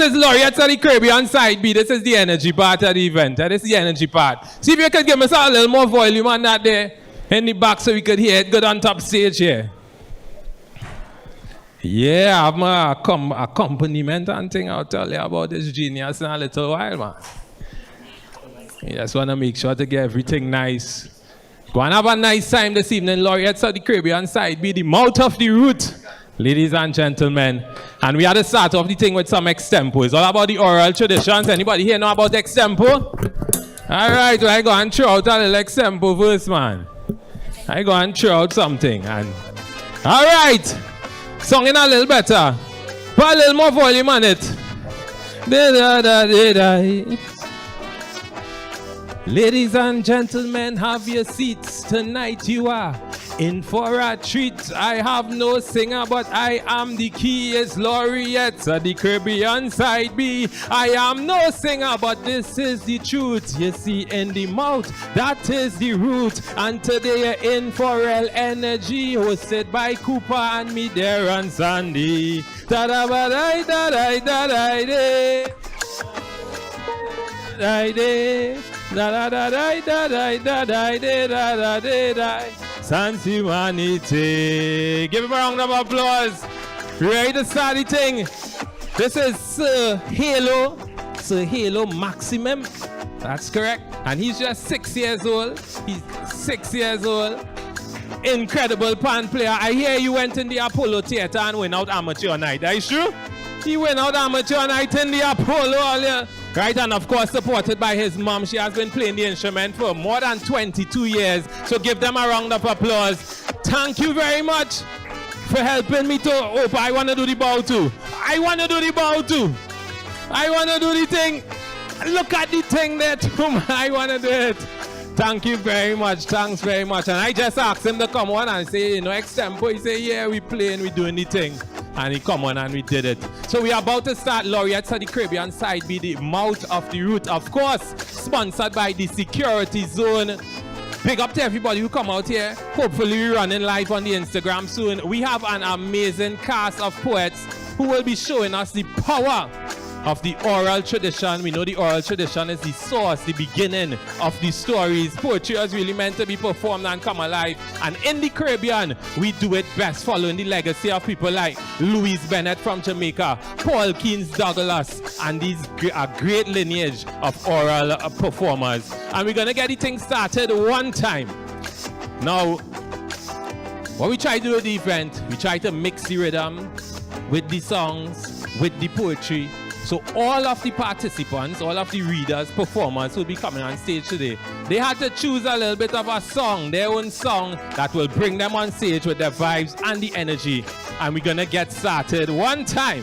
This is Laureates of the Caribbean side B. This is the energy part of the event. This is the energy part. See if you could give us a little more volume on that there in the back so we could hear it good on top stage here. Yeah, I have my accompaniment and thing. I'll tell you about this genius in a little while, man. You just want to make sure to get everything nice. Go and have a nice time this evening, Laureates of the Caribbean side B, the mouth of the root. Ladies and gentlemen, and we had to start off the thing with some extempo. It's all about the oral traditions. Anybody here know about extempo? All right, well, I go and throw out a little extempo first, man. I go and throw out something. And all right, singing a little better. Put a little more volume on it. Ladies and gentlemen, have your seats. Tonight you are in for a treat. I have no singer, but I am the key. It's Laureates of the Caribbean side B. I am no singer, but this is the truth. You see, in the mouth, that is the root. And today you're in for real energy, hosted by Cooper and me there and Sandy. Da-da-ba-dai, da-dai, da-dai, day. Da-dai, da-da-da-dai, da-dai, da-dai, da-da-da-dai, da-dai. Sans humanity. Give him a round of applause. Ready to start the thing. This is Sir Halo Maximum. That's correct. And he's just 6 years old. He's 6 years old. Incredible pan player. I hear you went in the Apollo Theater and went out amateur night. Are you true? He went out amateur night in the Apollo earlier. Right, and of course supported by his mom. She has been playing the instrument for more than 22 years. So give them a round of applause. Thank you very much for helping me to open. I want to do the bow too. I want to do the bow too. I want to do the thing. Look at the thing there too. I want to do it. Thank you very much. Thanks very much. And I just asked him to come on and say, you know, extempo. He said, yeah, we playing, we doing the thing. And he come on and we did it. So we are about to start Laureates of the Caribbean side B, the mouth of the root. Of course, sponsored by the Security Zone. Big up to everybody who come out here. Hopefully we're running live on the Instagram soon. We have an amazing cast of poets who will be showing us the power of the oral tradition. We know the oral tradition is the source, the beginning of the stories. Poetry is really meant to be performed and come alive. And in the Caribbean, we do it best following the legacy of people like Louise Bennett from Jamaica, Paul Keynes Douglas, and these a great lineage of oral performers. And we're going to get the thing started one time. Now, what we try to do with the event, we try to mix the rhythm with the songs, with the poetry. So all of the participants, all of the readers, performers who will be coming on stage today, they had to choose a little bit of a song, their own song, that will bring them on stage with their vibes and the energy. And we're going to get started one time.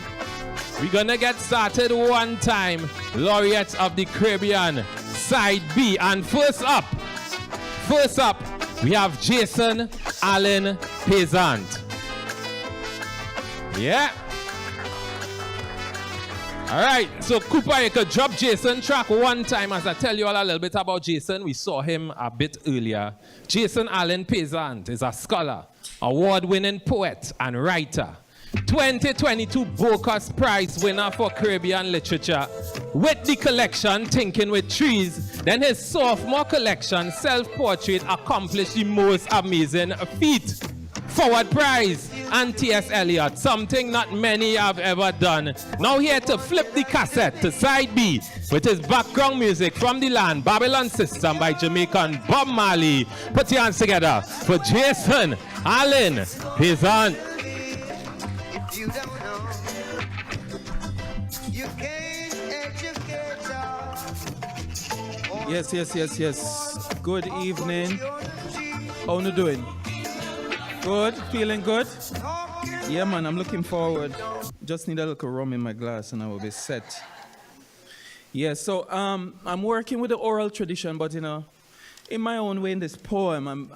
We're going to get started one time. Laureates of the Caribbean, side B. And first up, we have Jason Allen Pesant. Yeah. All right, so Cooper, you could drop Jason track one time as I tell you all a little bit about Jason. We saw him a bit earlier. Jason Allen Pesant is a scholar, award-winning poet and writer. 2022 Bocas Prize winner for Caribbean literature. With the collection Thinking with Trees, then his sophomore collection, Self-Portrait, accomplished the most amazing feat. Forward Prize and T.S. Eliot, something not many have ever done. Now here to flip the cassette to side B with his background music from the land, Babylon System by Jamaican Bob Marley. Put your hands together for Jason Allen Pesant. You don't know, you can't educate us. Yes. Good evening. How you doing? Good? Feeling good? Yeah, man, I'm looking forward. Just need a little rum in my glass and I will be set. Yeah, so I'm working with the oral tradition, but you know, in my own way in this poem,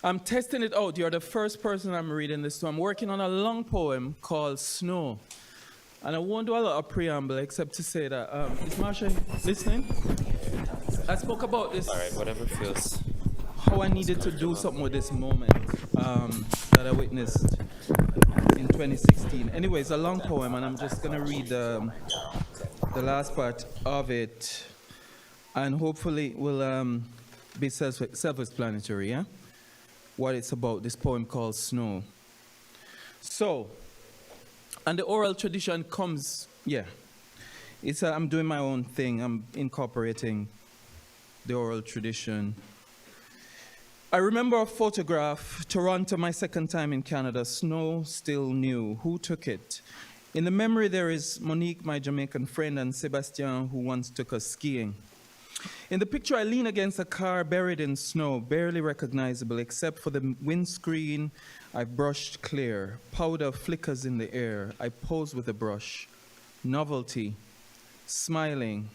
I'm testing it out. You're the first person I'm reading this to. I'm working on a long poem called Snow. And I won't do a lot of preamble except to say that, is Marsha listening? I spoke about this. All right, whatever feels. How I needed to do something with this moment that I witnessed. in 2016. Anyway, it's a long poem, and I'm just going to read the last part of it, and hopefully it will be self-explanatory, yeah? What it's about, this poem called Snow. So, and the oral tradition comes, yeah. It's I'm doing my own thing. I'm incorporating the oral tradition. I remember a photograph, Toronto, my second time in Canada, snow still new. Who took it? In the memory there is Monique, my Jamaican friend, and Sebastian, who once took us skiing. In the picture, I lean against a car buried in snow, barely recognizable, except for the windscreen I've brushed clear. Powder flickers in the air. I pose with a brush. Novelty. Smiling.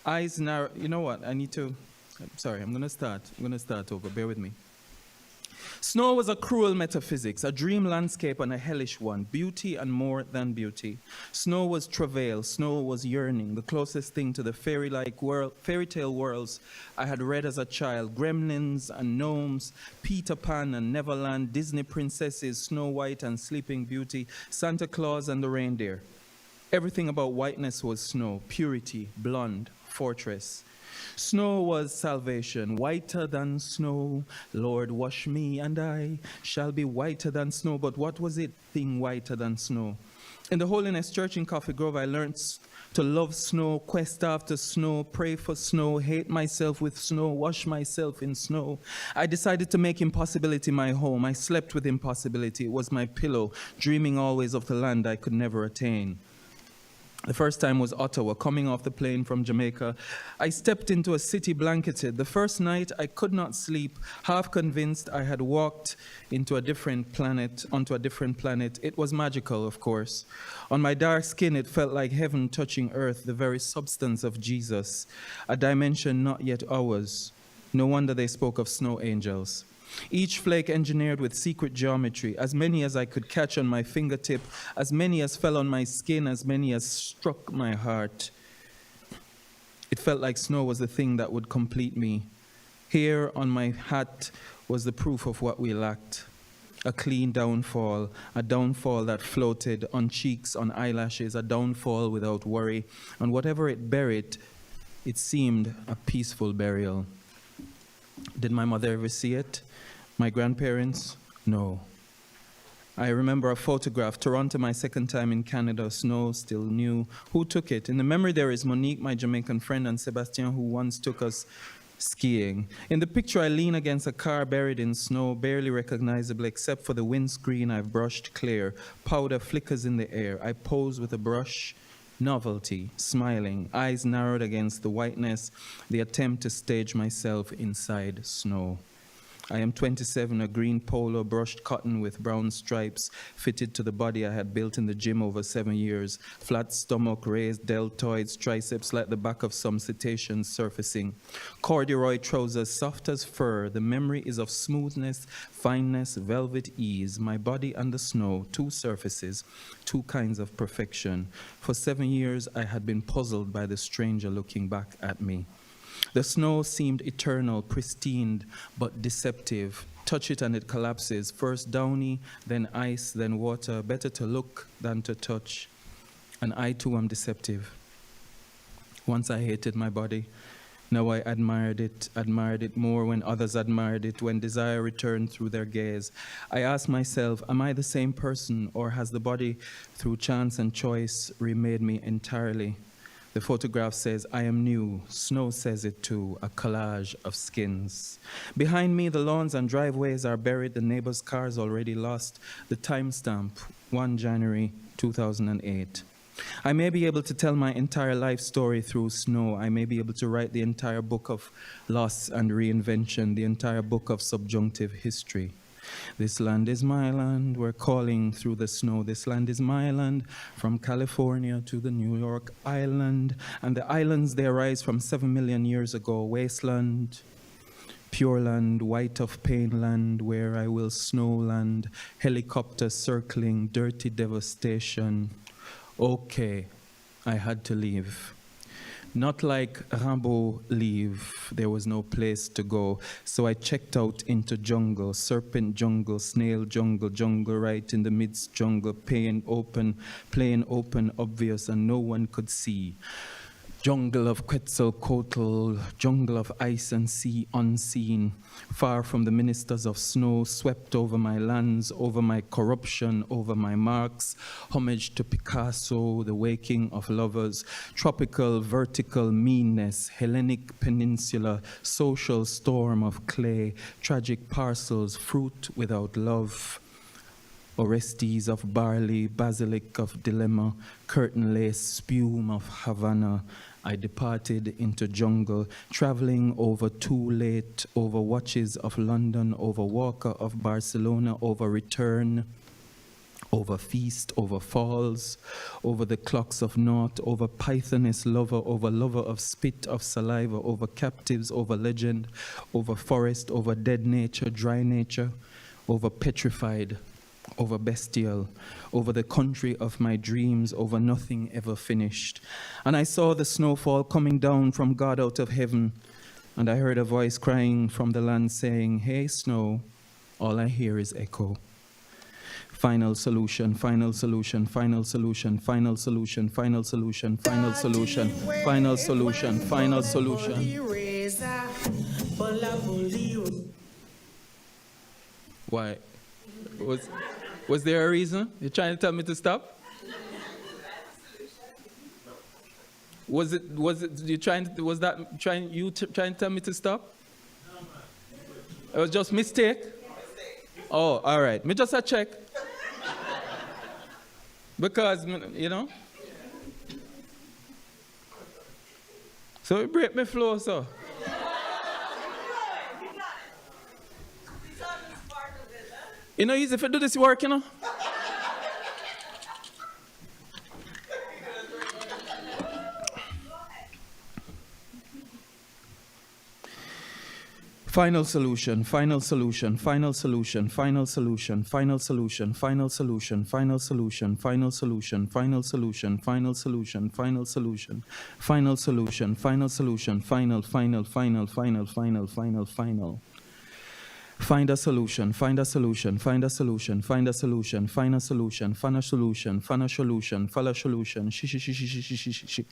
Eyes narrow. You know what? I'm going to start over. Bear with me. Snow was a cruel metaphysics, a dream landscape and a hellish one, beauty and more than beauty. Snow was travail, snow was yearning, the closest thing to the fairy tale worlds I had read as a child, gremlins and gnomes, Peter Pan and Neverland, Disney princesses, Snow White and Sleeping Beauty, Santa Claus and the reindeer. Everything about whiteness was snow, purity, blonde, fortress. Snow was salvation, whiter than snow. Lord, wash me, and I shall be whiter than snow. But what was it, thing whiter than snow? In the Holiness Church in Coffee Grove, I learned to love snow, quest after snow, pray for snow, hate myself with snow, wash myself in snow. I decided to make impossibility my home. I slept with impossibility. It was my pillow, dreaming always of the land I could never attain. The first time was Ottawa, coming off the plane from Jamaica. I stepped into a city blanketed. The first night I could not sleep, half convinced I had walked onto a different planet. It was magical, of course. On my dark skin, it felt like heaven touching earth, the very substance of Jesus, a dimension not yet ours. No wonder they spoke of snow angels. Each flake engineered with secret geometry, as many as I could catch on my fingertip, as many as fell on my skin, as many as struck my heart. It felt like snow was the thing that would complete me. Here on my hat was the proof of what we lacked. A clean downfall, a downfall that floated on cheeks, on eyelashes, a downfall without worry. And whatever it buried, it seemed a peaceful burial. Did my mother ever see it? My grandparents? No. I remember a photograph, Toronto, my second time in Canada, snow still new. Who took it? In the memory there is Monique, my Jamaican friend, and Sebastian, who once took us skiing. In the picture, I lean against a car buried in snow, barely recognizable except for the windscreen I've brushed clear. Powder flickers in the air. I pose with a brush. Novelty, smiling, eyes narrowed against the whiteness, the attempt to stage myself inside snow. I am 27, a green polo, brushed cotton with brown stripes, fitted to the body I had built in the gym over 7 years. Flat stomach, raised deltoids, triceps like the back of some cetaceans surfacing. Corduroy trousers, soft as fur. The memory is of smoothness, fineness, velvet ease. My body and the snow, two surfaces, two kinds of perfection. For 7 years, I had been puzzled by the stranger looking back at me. The snow seemed eternal, pristine, but deceptive. Touch it and it collapses. First downy, then ice, then water. Better to look than to touch. And I too am deceptive. Once I hated my body. Now I admired it more when others admired it, when desire returned through their gaze. I asked myself, am I the same person, or has the body, through chance and choice, remade me entirely? The photograph says, I am new. Snow says it too, a collage of skins. Behind me, the lawns and driveways are buried, the neighbors' cars already lost. The timestamp, 1 January 2008. I may be able to tell my entire life story through snow. I may be able to write the entire book of loss and reinvention, the entire book of subjunctive history. This land is my land, we're calling through the snow. This land is my land, from California to the New York Island. And the islands, they arise from 7 million years ago. Wasteland, pure land, white of pain land, where I will snow land. Helicopter circling, dirty devastation. Okay, I had to leave. Not like Rimbaud leave, there was no place to go. So I checked out into jungle, serpent jungle, snail jungle, jungle right in the midst jungle, plain open, obvious, and no one could see. Jungle of Quetzalcoatl, jungle of ice and sea unseen, far from the ministers of snow, swept over my lands, over my corruption, over my marks, homage to Picasso, the waking of lovers, tropical, vertical meanness, Hellenic peninsula, social storm of clay, tragic parcels, fruit without love. Orestes of barley, basilic of dilemma, curtain lace, spume of Havana. I departed into jungle, traveling over too late, over watches of London, over Walker of Barcelona, over return, over feast, over falls, over the clocks of naught, over pythoness lover, over lover of spit, of saliva, over captives, over legend, over forest, over dead nature, dry nature, over petrified, over bestial, over the country of my dreams, over nothing ever finished. And I saw the snowfall coming down from God out of heaven, and I heard a voice crying from the land saying, "Hey, snow," all I hear is echo. Final solution, final solution, final solution, final solution, final solution, final solution, final solution, final solution. Why? Was there a reason? You're trying to tell me to stop? Was you trying to tell me to stop? It was just mistake? Oh, all right. Me just a check. Because, you know. So it break my flow, so. You know, easy if I do this work, you know? Final solution, final solution, final solution, final solution, final solution, final solution, final solution, final solution, final solution, final solution, final solution, final solution, final solution, final, final, final, final, final, final, final. Find a solution, find a solution, find a solution, find a solution, find a solution, find a solution, find a solution, find a solution, shi shi shi shi shi shi shi shi shi.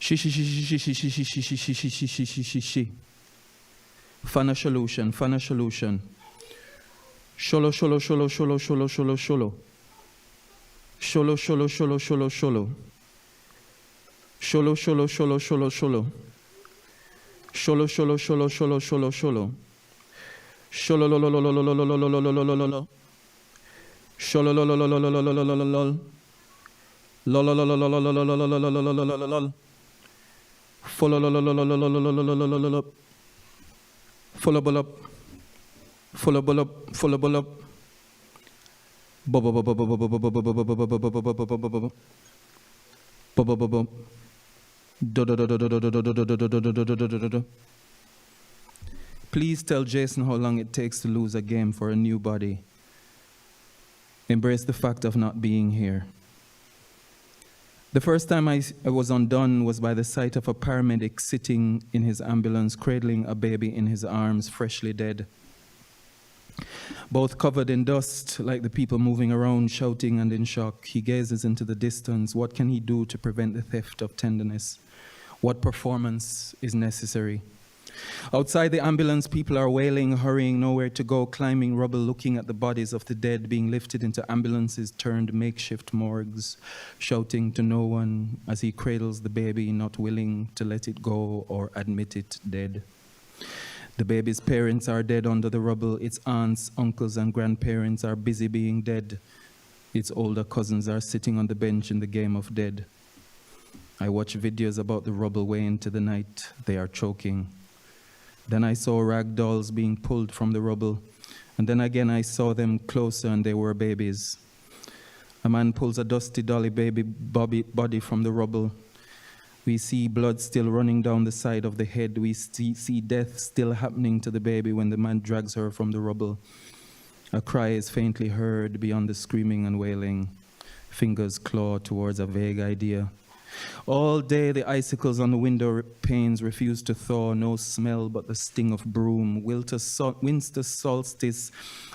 Shi shi shi shi shi shi shi shi shi shi shi shi shi shi shi. Find a solution, find a solution. Sholo sholo sholo sholo sholo sholo sholo. Sholo sholo sholo sholo sholo. Sholo sholo sholo sholo sholo. Sholo sholo sholo sholo sholo sholo. Sholo lo lo lo lo lo lo lo lo lo lo lo lo lo lo. Sholo lo lo lo lo lo lo lo lo lo lo lo. Lo lo lo lo lo lo lo lo lo lo lo lo lo lo lo lo. Follow lo lo lo lo lo lo lo lo lo lo lo lo. Follow up. Follow up. Follow up. Please tell Jason how long it takes to lose a game for a new body. Embrace the fact of not being here. The first time I was undone was by the sight of a paramedic sitting in his ambulance, cradling a baby in his arms, freshly dead. Both covered in dust, like the people moving around, shouting and in shock. He gazes into the distance. What can he do to prevent the theft of tenderness? What performance is necessary? Outside the ambulance, people are wailing, hurrying, nowhere to go, climbing rubble, looking at the bodies of the dead being lifted into ambulances turned makeshift morgues, shouting to no one as he cradles the baby, not willing to let it go or admit it dead. The baby's parents are dead under the rubble. Its aunts, uncles, and grandparents are busy being dead. Its older cousins are sitting on the bench in the game of dead. I watch videos about the rubble way into the night. They are choking. Then I saw rag dolls being pulled from the rubble. And then again I saw them closer and they were babies. A man pulls a dusty dolly baby body from the rubble. We see blood still running down the side of the head. We see death still happening to the baby when the man drags her from the rubble. A cry is faintly heard beyond the screaming and wailing. Fingers claw towards a vague idea. All day the icicles on the window panes refuse to thaw, no smell but the sting of broom. Winter solstice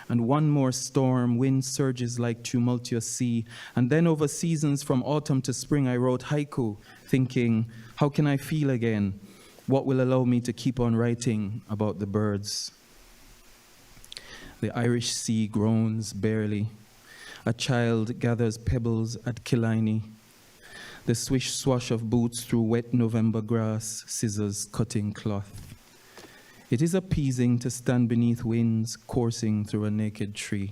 and one more storm, wind surges like tumultuous sea. And then over seasons from autumn to spring I wrote haiku, thinking, how can I feel again? What will allow me to keep on writing about the birds? The Irish Sea groans barely. A child gathers pebbles at Killiney. The swish swash of boots through wet November grass, scissors cutting cloth. It is appeasing to stand beneath winds coursing through a naked tree.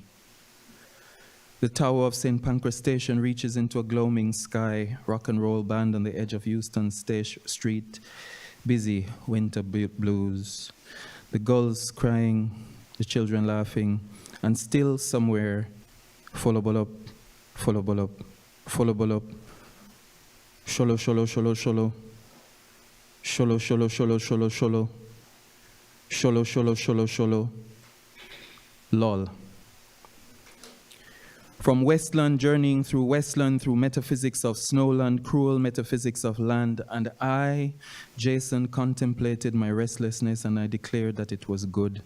The tower of St. Pancras Station reaches into a gloaming sky, rock and roll band on the edge of Euston Street, busy winter blues. The gulls crying, the children laughing, and still somewhere, follow up, follow up, follow up. Sholo, sholo, sholo, sholo. Sholo, sholo, sholo, sholo, sholo. Sholo, sholo, sholo, sholo. Lol. From Westland, journeying through Westland, through metaphysics of snowland, cruel metaphysics of land, and I, Jason, contemplated my restlessness and I declared that it was good.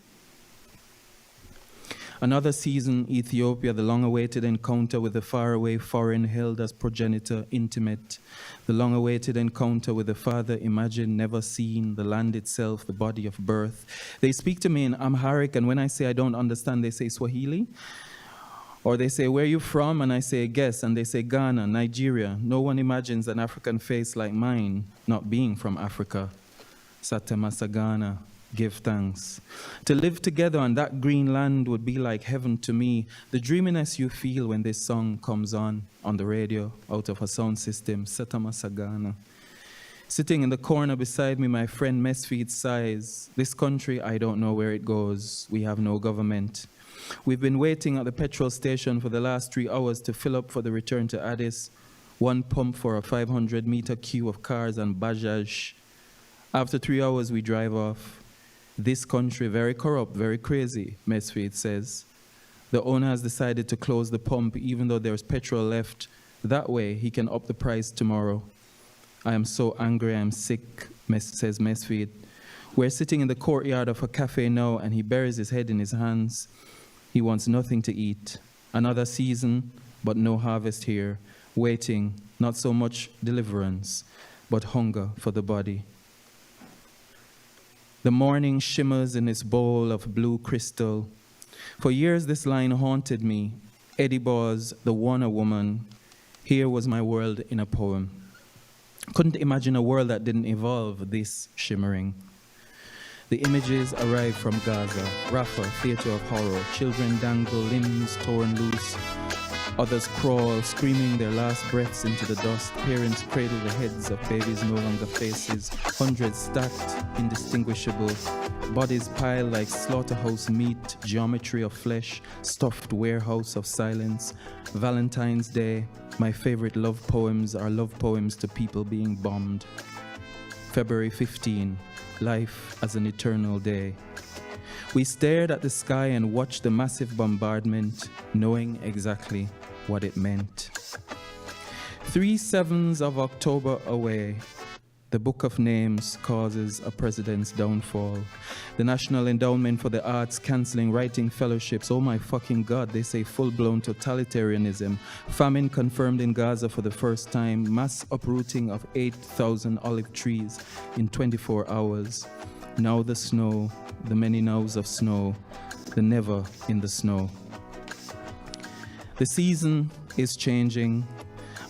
Another season, Ethiopia, the long-awaited encounter with the faraway foreign held as progenitor intimate. The long-awaited encounter with the father imagined, never seen, the land itself, the body of birth. They speak to me in Amharic, and when I say I don't understand, they say Swahili. Or they say, where are you from? And I say, guess. And they say, Ghana, Nigeria. No one imagines an African face like mine not being from Africa. Satemasa Ghana. Give thanks. To live together on that green land would be like heaven to me. The dreaminess you feel when this song comes on the radio, out of a sound system, Satama Sagana. Sitting in the corner beside me, my friend Mesfeed sighs. This country, I don't know where it goes. We have no government. We've been waiting at the petrol station for the last 3 hours to fill up for the return to Addis. One pump for a 500-meter queue of cars and Bajaj. After 3 hours, we drive off. This country, very corrupt, very crazy, Mesfeed says. The owner has decided to close the pump even though there's petrol left. That way, he can up the price tomorrow. I am so angry, I am sick, says Mesfeed. We're sitting in the courtyard of a cafe now and he buries his head in his hands. He wants nothing to eat. Another season, but no harvest here. Waiting, not so much deliverance, but hunger for the body. The morning shimmers in its bowl of blue crystal. For years this line haunted me. Eddie Bau's The Warner Woman. Here was my world in a poem. Couldn't imagine a world that didn't evolve this shimmering. The images arrive from Gaza, Rafah, theater of horror. Children dangle, limbs torn loose. Others crawl, screaming their last breaths into the dust. Parents cradle the heads of babies no longer faces. Hundreds stacked, indistinguishable. Bodies piled like slaughterhouse meat. Geometry of flesh, stuffed warehouse of silence. Valentine's Day. My favorite love poems are love poems to people being bombed. February 15. Life as an eternal day. We stared at the sky and watched the massive bombardment, knowing exactly what it meant. 3 7s of October away. The Book of Names causes a president's downfall. The National Endowment for the Arts canceling writing fellowships. Oh my fucking God, they say full-blown totalitarianism. Famine confirmed in Gaza for the first time. Mass uprooting of 8,000 olive trees in 24 hours. Now the snow, the many nows of snow, the never in the snow. The season is changing.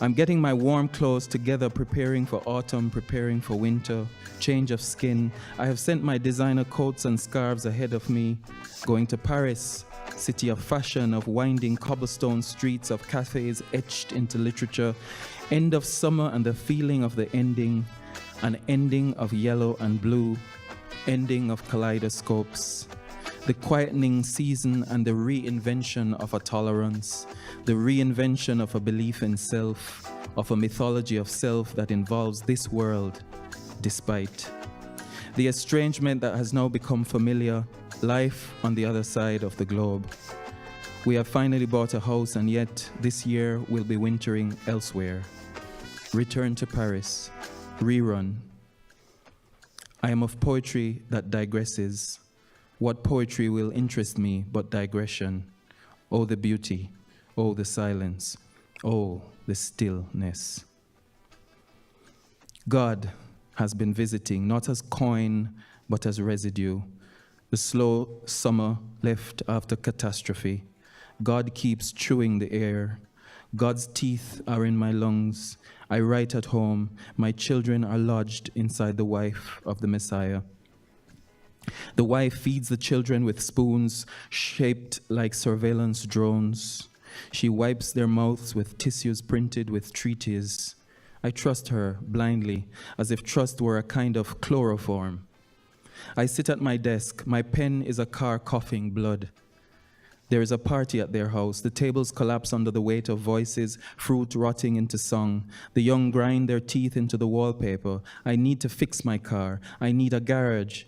I'm getting my warm clothes together, preparing for autumn, preparing for winter, change of skin. I have sent my designer coats and scarves ahead of me. Going to Paris, city of fashion, of winding cobblestone streets, of cafes etched into literature. End of summer and the feeling of the ending, an ending of yellow and blue, ending of kaleidoscopes. The quietening season and the reinvention of a tolerance, the reinvention of a belief in self, of a mythology of self that involves this world, despite. The estrangement that has now become familiar, life on the other side of the globe. We have finally bought a house and yet this year we'll be wintering elsewhere. Return to Paris. Rerun. I am of poetry that digresses. What poetry will interest me but digression? Oh, the beauty. Oh, the silence. Oh, the stillness. God has been visiting, not as coin, but as residue. The slow summer left after catastrophe. God keeps chewing the air. God's teeth are in my lungs. I write at home. My children are lodged inside the wife of the Messiah. The wife feeds the children with spoons shaped like surveillance drones. She wipes their mouths with tissues printed with treaties. I trust her blindly, as if trust were a kind of chloroform. I sit at my desk. My pen is a car coughing blood. There is a party at their house. The tables collapse under the weight of voices, fruit rotting into song. The young grind their teeth into the wallpaper. I need to fix my car. I need a garage.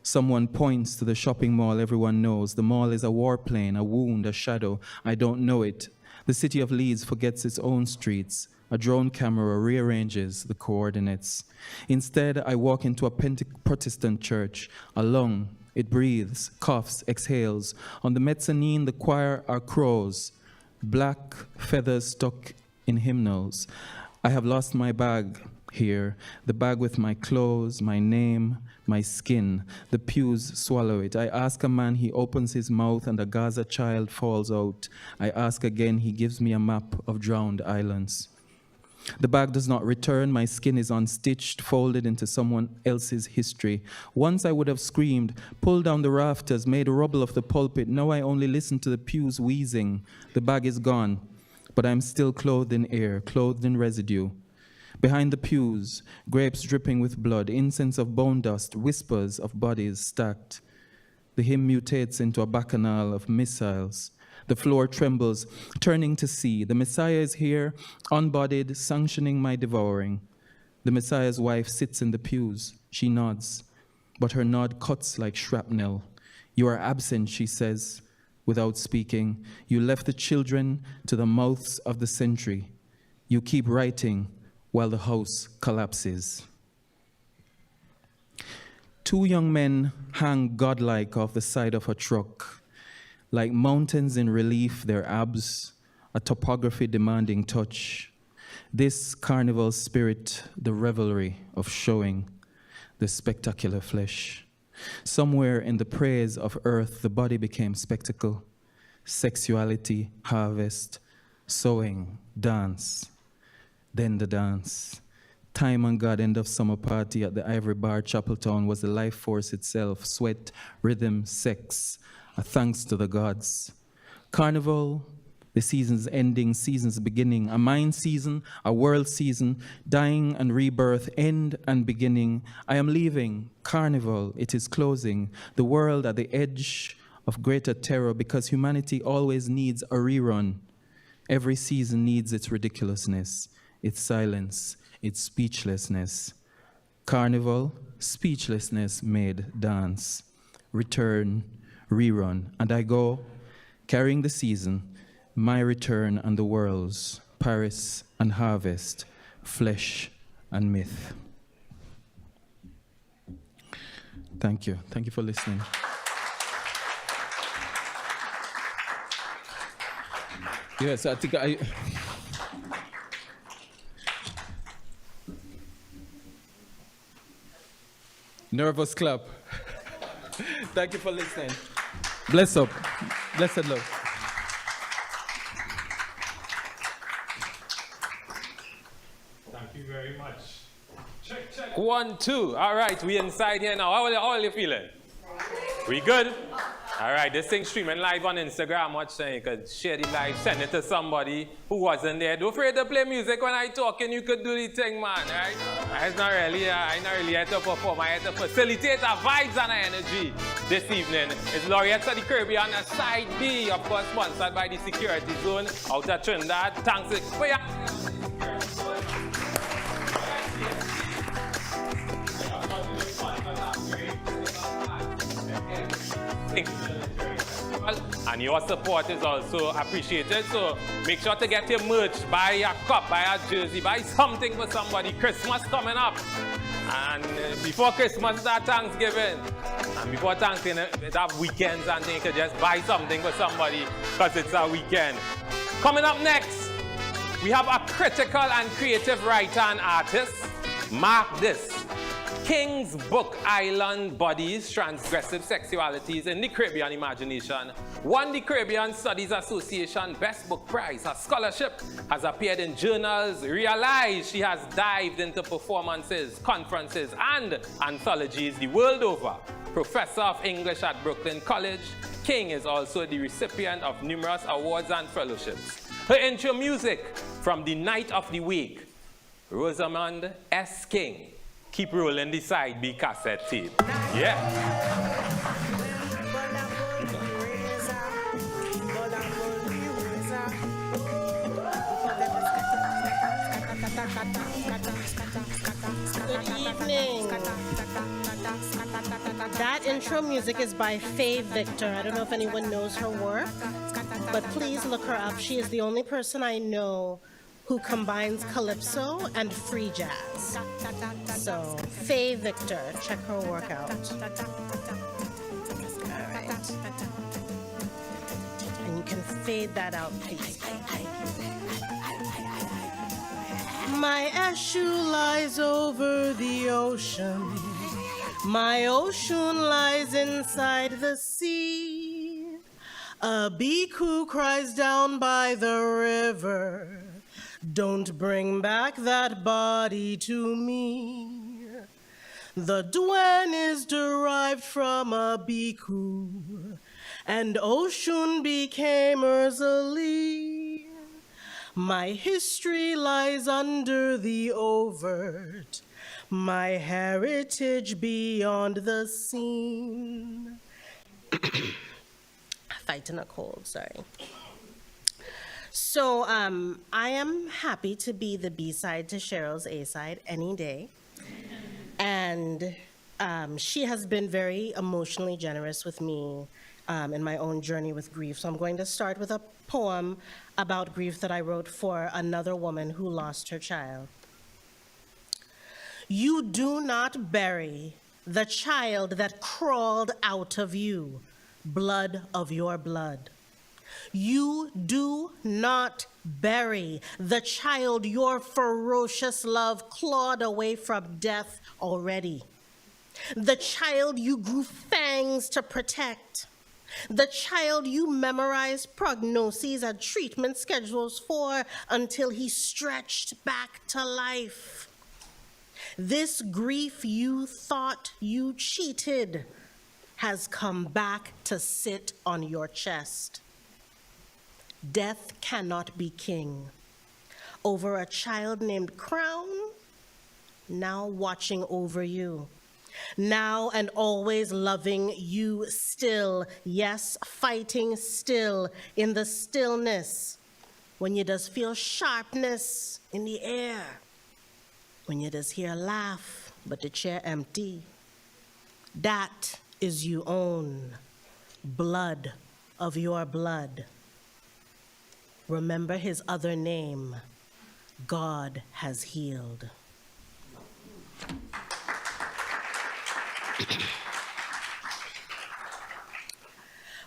Someone points to the shopping mall everyone knows. The mall is a warplane, a wound, a shadow. I don't know it. The city of Leeds forgets its own streets. A drone camera rearranges the coordinates. Instead, I walk into a Protestant church, a lung. It breathes, coughs, exhales. On the mezzanine, the choir are crows, black feathers stuck in hymnals. I have lost my bag here, the bag with my clothes, my name, my skin. The pews swallow it. I ask a man, he opens his mouth and a Gaza child falls out. I ask again, he gives me a map of drowned islands. The bag does not return. My skin is unstitched, folded into someone else's history. Once I would have screamed, pulled down the rafters, made a rubble of the pulpit. Now I only listen to the pews wheezing. The bag is gone, but I'm still clothed in air, clothed in residue. Behind the pews, grapes dripping with blood, incense of bone dust, whispers of bodies stacked. The hymn mutates into a bacchanal of missiles. The floor trembles, turning to sea. The Messiah is here, unbodied, sanctioning my devouring. The Messiah's wife sits in the pews. She nods, but her nod cuts like shrapnel. You are absent, she says, without speaking. You left the children to the mouths of the century. You keep writing while the house collapses. Two young men hang godlike off the side of a truck. Like mountains in relief, their abs, a topography demanding touch. This carnival spirit, the revelry of showing the spectacular flesh. Somewhere in the praise of earth, the body became spectacle. Sexuality, harvest, sowing, dance. Then the dance. Time and God, end of summer party at the Ivory Bar, Chapeltown, was the life force itself. Sweat, rhythm, sex. A thanks to the gods. Carnival, the season's ending, season's beginning. A mind season, a world season, dying and rebirth, end and beginning. I am leaving. Carnival, it is closing. The world at the edge of greater terror because humanity always needs a rerun. Every season needs its ridiculousness, its silence, its speechlessness. Carnival, speechlessness made dance. Return, rerun, and I go, carrying the season, my return and the world's, Paris and harvest, flesh and myth. Thank you. Thank you for listening. Yes, I think nervous clap. Thank you for listening. Bless up. Blessed love. Thank you very much. Check, check. 1, 2. All right, we inside here now. How are you feeling? We good? All right, this thing streaming live on Instagram. Watch saying you could share the live, send it to somebody who wasn't there. Don't afraid to play music when I talking. You could do the thing, man. Right? I'm not really here to perform. I'm here to facilitate our vibes and our energy. This evening is Laureates of the Caribbean on side B, of course, sponsored by the Security Zone out of Trinidad. Thanks for your and your support is also appreciated. So Make sure to get your merch, buy a cup, buy a jersey, buy something for somebody. Christmas coming up. And before Christmas, it's our Thanksgiving. And before Thanksgiving, it's our weekends and things. You can just buy something for somebody because it's our weekend. Coming up next, we have a critical and creative writer and artist. Mark this. King's Book Island Bodies, Transgressive Sexualities in the Caribbean Imagination won the Caribbean Studies Association Best Book Prize. Her scholarship has appeared in journals. Realize she has dived into performances, conferences, and anthologies the world over. Professor of English at Brooklyn College, King is also the recipient of numerous awards and fellowships. Her intro music from the Night of the Week, Rosamond S. King. Keep rolling the side B cassette tape. Yeah. Good evening. That intro music is by Faye Victor. I don't know if anyone knows her work, but please look her up. She is the only person I know who combines calypso and free jazz. So, Faye Victor, check her work out. All right. And you can fade that out, please. My Eshu lies over the ocean. My ocean lies inside the sea. A bhikkhu cries down by the river. Don't bring back that body to me. The Duen is derived from a bhikkhu, and Oshun became Urzali. My history lies under the overt, my heritage beyond the scene. Fighting a cold, sorry. So I am happy to be the B-side to Cheryl's A-side any day. And she has been very emotionally generous with me in my own journey with grief. So I'm going to start with a poem about grief that I wrote for another woman who lost her child. You do not bury the child that crawled out of you, blood of your blood. You do not bury the child your ferocious love clawed away from death already. The child you grew fangs to protect. The child you memorized prognoses and treatment schedules for until he stretched back to life. This grief you thought you cheated has come back to sit on your chest. Death cannot be king over a child named Crown, now watching over you, now and always loving you still, yes, fighting still in the stillness, when you does feel sharpness in the air, when you does hear laugh, but the chair empty. That is you own, blood of your blood. Remember his other name, God has healed.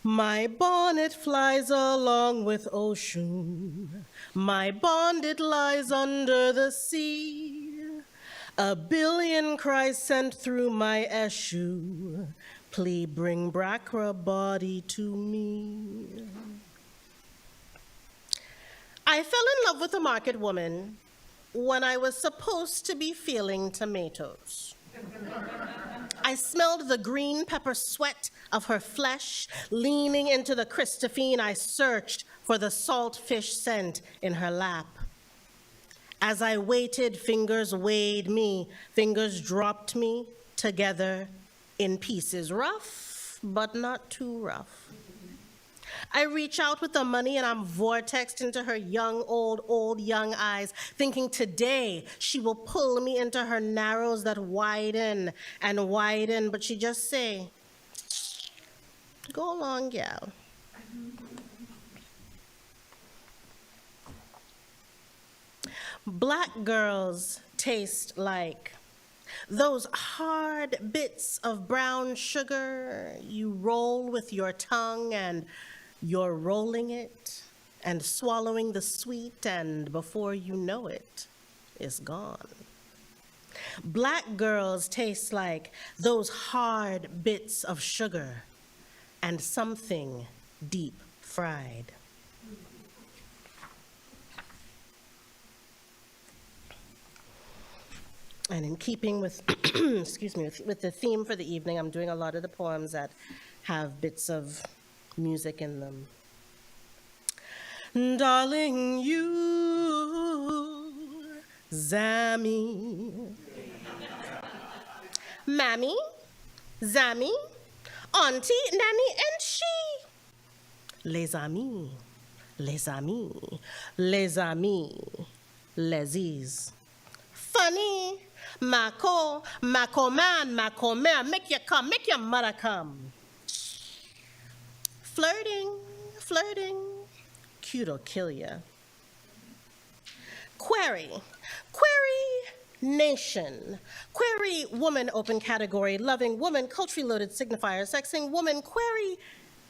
My bonnet flies along with ocean. My bonnet lies under the sea. A billion cries sent through my Eshu. Please bring back her body to me. I fell in love with a market woman when I was supposed to be feeling tomatoes. I smelled the green pepper sweat of her flesh. Leaning into the Christophine, I searched for the salt fish scent in her lap. As I waited, fingers weighed me, fingers dropped me together in pieces, rough, but not too rough. I reach out with the money and I'm vortexed into her young, old, young eyes, thinking today she will pull me into her narrows that widen and widen, but she just say, go along, gal. Black girls taste like those hard bits of brown sugar you roll with your tongue, and you're rolling it and swallowing the sweet, and before you know it, it's gone. Black girls taste like those hard bits of sugar and something deep fried. And in keeping with, excuse me, with the theme for the evening, I'm doing a lot of the poems that have bits of music in them. Darling, you, Zami, Mammy, Zami, Auntie, Nanny, and she. Les amis, les amis, les amis, lesis. Funny, Mako, Mako man, Mako mare, make you come, make your mother come. Flirting, flirting, cute'll kill ya. Query, query nation. Query woman, open category, loving woman, culturally loaded signifier, sexing woman, query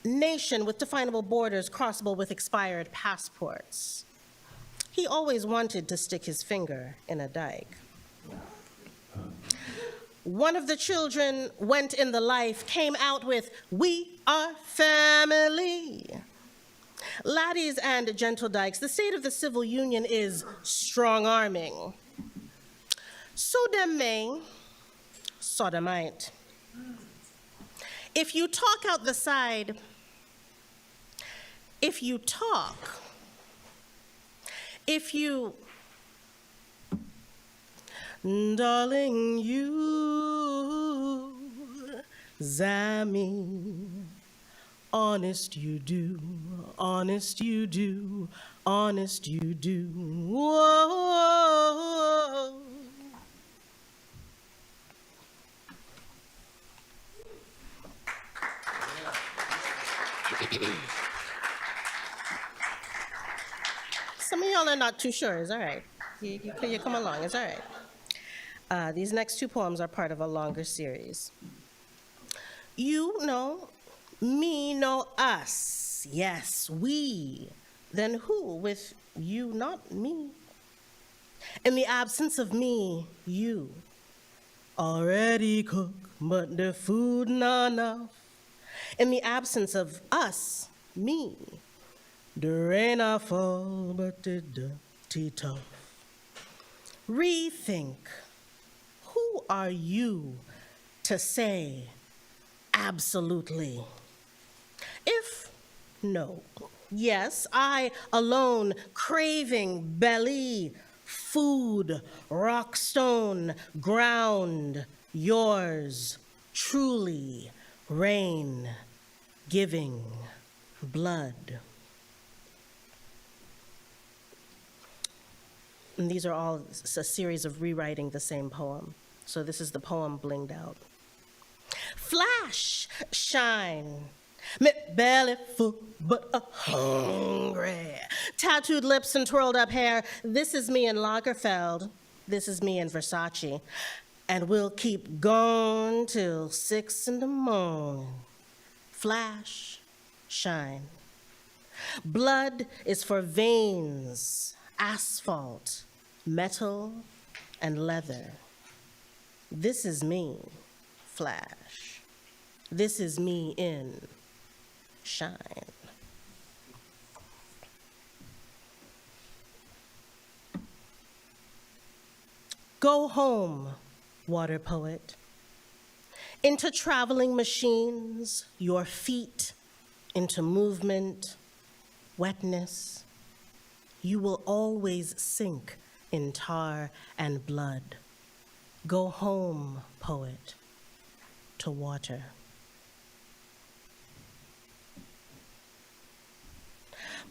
nation with definable borders, crossable with expired passports. He always wanted to stick his finger in a dike. One of the children went in the life, came out with, "We are family." Laddies and gentle dykes, the state of the civil union is strong-arming. Sodomite, sodomite. If you talk out the side, if you talk, if you, darling, you, Zami, honest you do, honest you do, honest you do. Whoa. Some of y'all are not too sure. It's all right. You come along. It's all right. These next two poems are part of a longer series. You know, me know us. Yes, we. Then who with you, not me? In the absence of me, you. Already cook, but the food not enough. In the absence of us, me. The rain a fall, but the dirty tough. Rethink. Who are you to say absolutely? If no, yes, I alone craving belly, food, rock stone, ground, yours, truly, rain, giving, blood. And these are all a series of rewriting the same poem. So this is the poem blinged out. Flash, shine, me belly full but hungry. Tattooed lips and twirled up hair. This is me in Lagerfeld. This is me in Versace. And we'll keep going till 6 in the morning. Flash, shine. Blood is for veins, asphalt, metal, and leather. This is me, flash. This is me in shine. Go home, water poet. Into traveling machines, your feet into movement, wetness. You will always sink in tar and blood. Go home, poet, to water.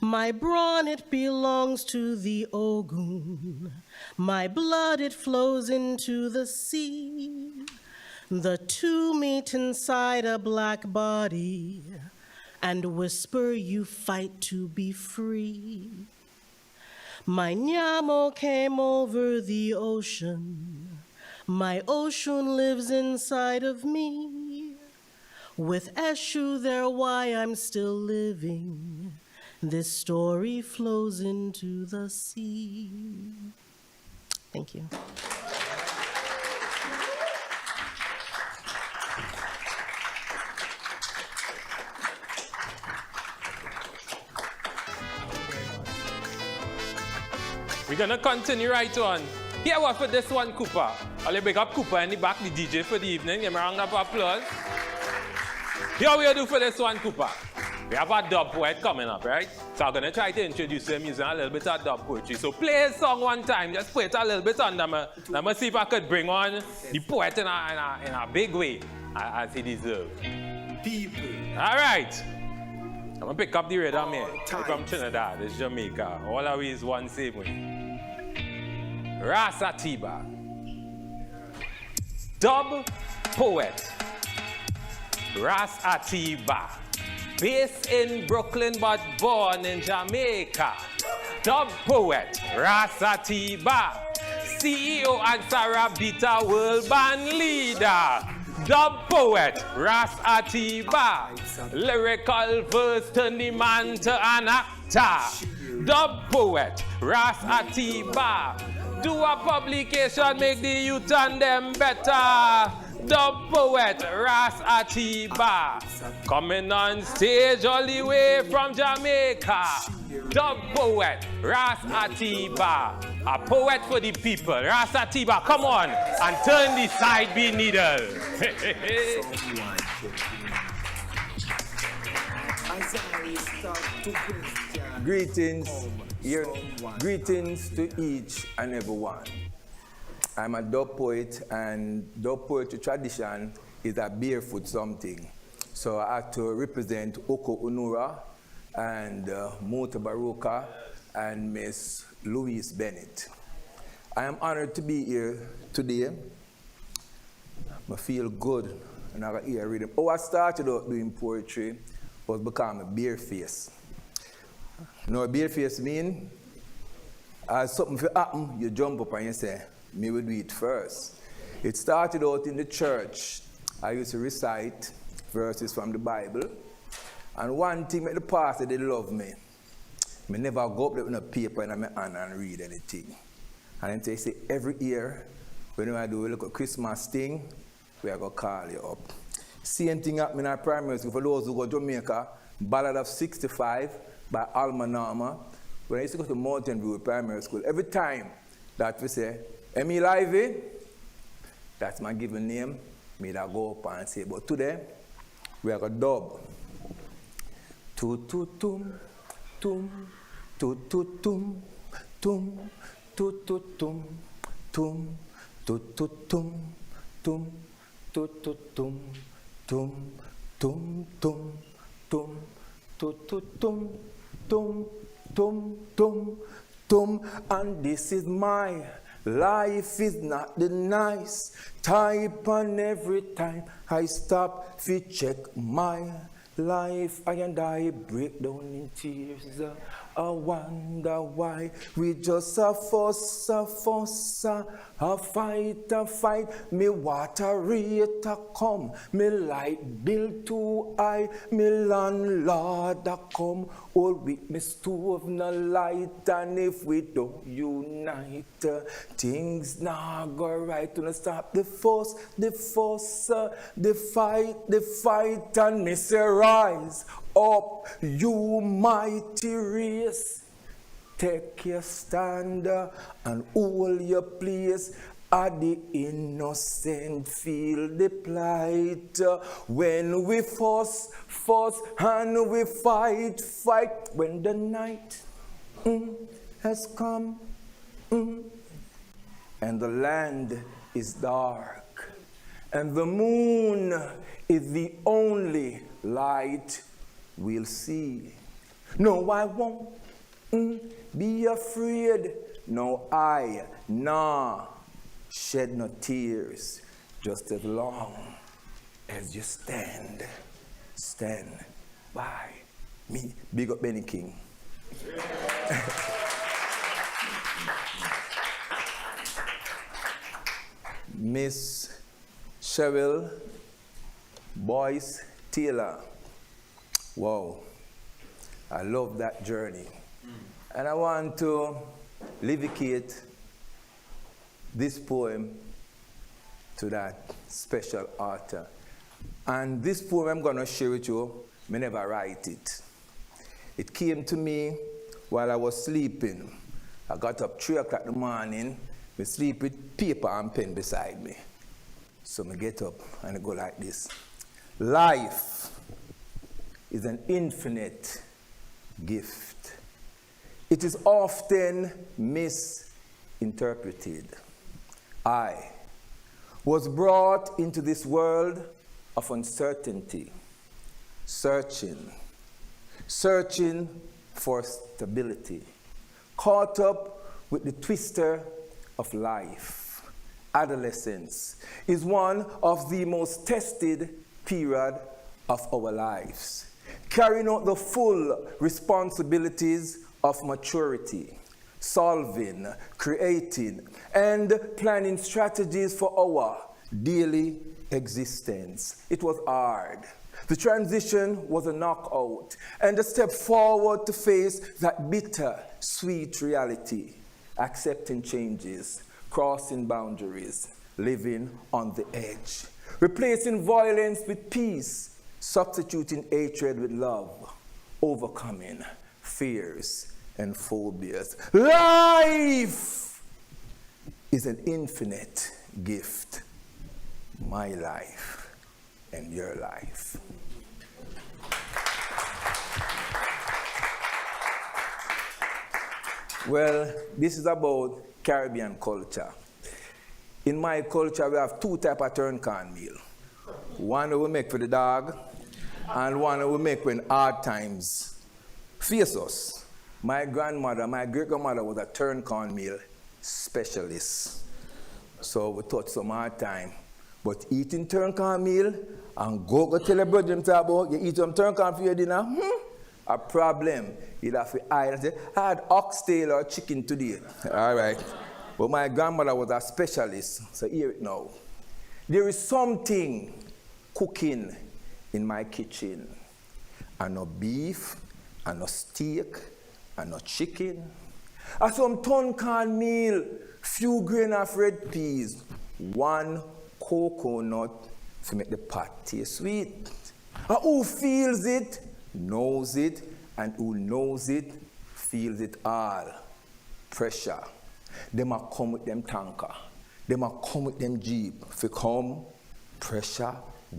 My brawn, it belongs to the Ogun. My blood, it flows into the sea. The two meet inside a black body and whisper, you fight to be free. My Nyamo came over the ocean. My ocean lives inside of me. With Eshu there, why I'm still living. This story flows into the sea. Thank you. We're gonna continue right on. Here what for this one, Cooper. I'll big up Cooper in the back, the DJ for the evening. Give me a round of applause. Here we do for this one, Cooper. We have a dub poet coming up, right? So I'm gonna try to introduce him using a little bit of dub poetry. So play his song one time, just play it a little bit under me. Let me see if I could bring on the poet in a big way, as he deserves. People. All right. I'm gonna pick up the rhythm here. I'm from Trinidad, it's Jamaica. All of we is one same way. Rasa Tiba. Dub poet. Ras Atiba. Based in Brooklyn but born in Jamaica. Dub poet. Ras Atiba. CEO and Sarabita World Band Leader. Dub poet. Ras Atiba. Lyrical verse turn the man to an actor. Dub poet. Ras Atiba. Do a publication, make the youth and them better. Dub poet, Ras Atiba. Coming on stage all the way from Jamaica. Dub poet, Ras Atiba. A poet for the people. Ras Atiba, come on and turn the side B needle. Greetings to each and every one. I'm a dub poet, and dub poetry tradition is a barefoot something. So I had to represent Oko Unura and Mota Baroka and Miss Louise Bennett. I am honored to be here today. I feel good and I got here reading. I started out doing poetry was become a bareface. You know what bareface mean? As something for happen, you jump up and you say, me will do it first. It started out in the church. I used to recite verses from the Bible. And one thing made the pastor, they love me. I never go up there with a paper in my hand and read anything. And then they say, every year, when I do a little Christmas thing, we are going to call you up. Same thing happened in our primary school. For those who go to Jamaica, Ballad of 65 by Alma Nama. When I used to go to Mountain View Primary School, every time that we say, Emmy Lively, that's my given name, me that go up and say, but today, we are going to dub. Tu-tu-tum, tum, tu-tu-tum, tum, tu-tu-tum, tum, tu-tu-tum, tum, tu-tu-tum, tum, tum, tum, tum, tu-tu-tum, tum, tum, tum, tum, and this is my life is not the nice type, and every time I stop to check my life, I break down in tears. I wonder why we just a fuss, a fight. Me water rate a come, me light bill too high, me landlord a come. All with me stove no light, and if we don't unite, things not go right. To stop the fuss, the fight, and me say rise up, you mighty race. Take your stand and hold your place. At the innocent feel the plight. When we fuss, and we fight. When the night has come, and the land is dark, and the moon is the only light we'll see. No, I won't be afraid. No, I, nah, shed no tears. Just as long as you stand by me. Big up Benny King. Miss Cheryl Boyce Taylor. Wow, I love that journey. And I want to livicate this poem to that special author. And this poem I'm gonna share with you, I never write it. It came to me while I was sleeping. I got up 3 o'clock in the morning, I sleep with paper and pen beside me. So I get up and I go like this. Life is an infinite gift. It is often misinterpreted. I was brought into this world of uncertainty, searching for stability, caught up with the twister of life. Adolescence is one of the most tested period of our lives, carrying out the full responsibilities of maturity, solving, creating, and planning strategies for our daily existence. It was hard. The transition was a knockout and a step forward to face that bitter, sweet reality, accepting changes, crossing boundaries, living on the edge, replacing violence with peace, substituting hatred with love, overcoming fears and phobias. Life is an infinite gift. My life and your life. Well, this is about Caribbean culture. In my culture, we have 2 types of turn corn meal. One we make for the dog, and one we make when hard times face us. My grandmother, my great-grandmother was a turn corn meal specialist. So we taught some hard time. But eating turn corn meal and go tell your brother about you eat some turn corn for your dinner, a problem. You'd have to hide and say, I had oxtail or chicken today. All right. But my grandmother was a specialist, so hear it now. There is something cooking in my kitchen. And no beef, and no steak, and no chicken. And some turn corn meal, few grain of red peas, 1 coconut to make the pot taste sweet. And who feels it, knows it, and who knows it, feels it all. Pressure. They might come with them tanker. They might come with them jeep. If you come, pressure,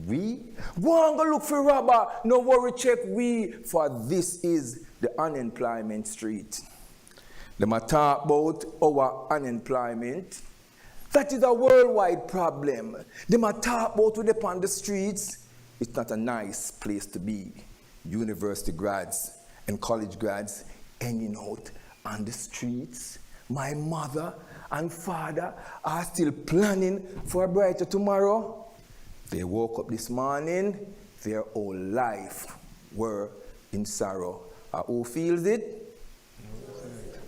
we. Go and go look for rubber. No worry, check we. For this is the unemployment street. They might talk about our unemployment. That is a worldwide problem. They might talk about it upon the streets. It's not a nice place to be. University grads and college grads hanging out on the streets. My mother and father are still planning for a brighter tomorrow. They woke up this morning, their whole life were in sorrow. Who feels it?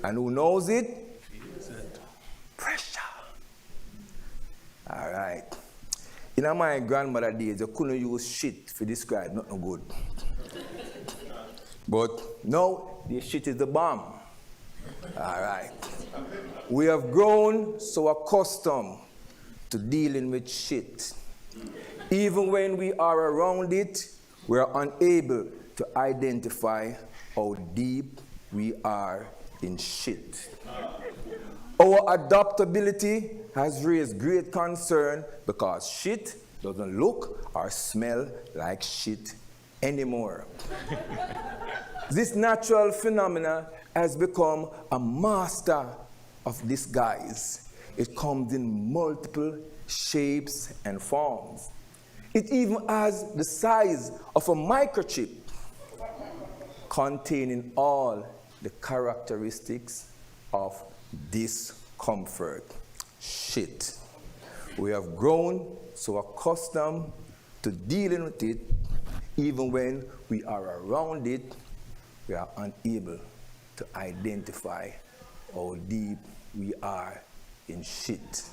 And who knows it? Pressure. All right. In my grandmother days, you couldn't use shit to describe nothing good. But now, the shit is the bomb. All right. We have grown so accustomed to dealing with shit. Even when we are around it, we are unable to identify how deep we are in shit. Our adaptability has raised great concern because shit doesn't look or smell like shit anymore. This natural phenomena has become a master of disguise. It comes in multiple shapes and forms. It even has the size of a microchip containing all the characteristics of discomfort. Shit. We have grown so accustomed to dealing with it, even when we are around it, we are unable to identify how deep we are in shit.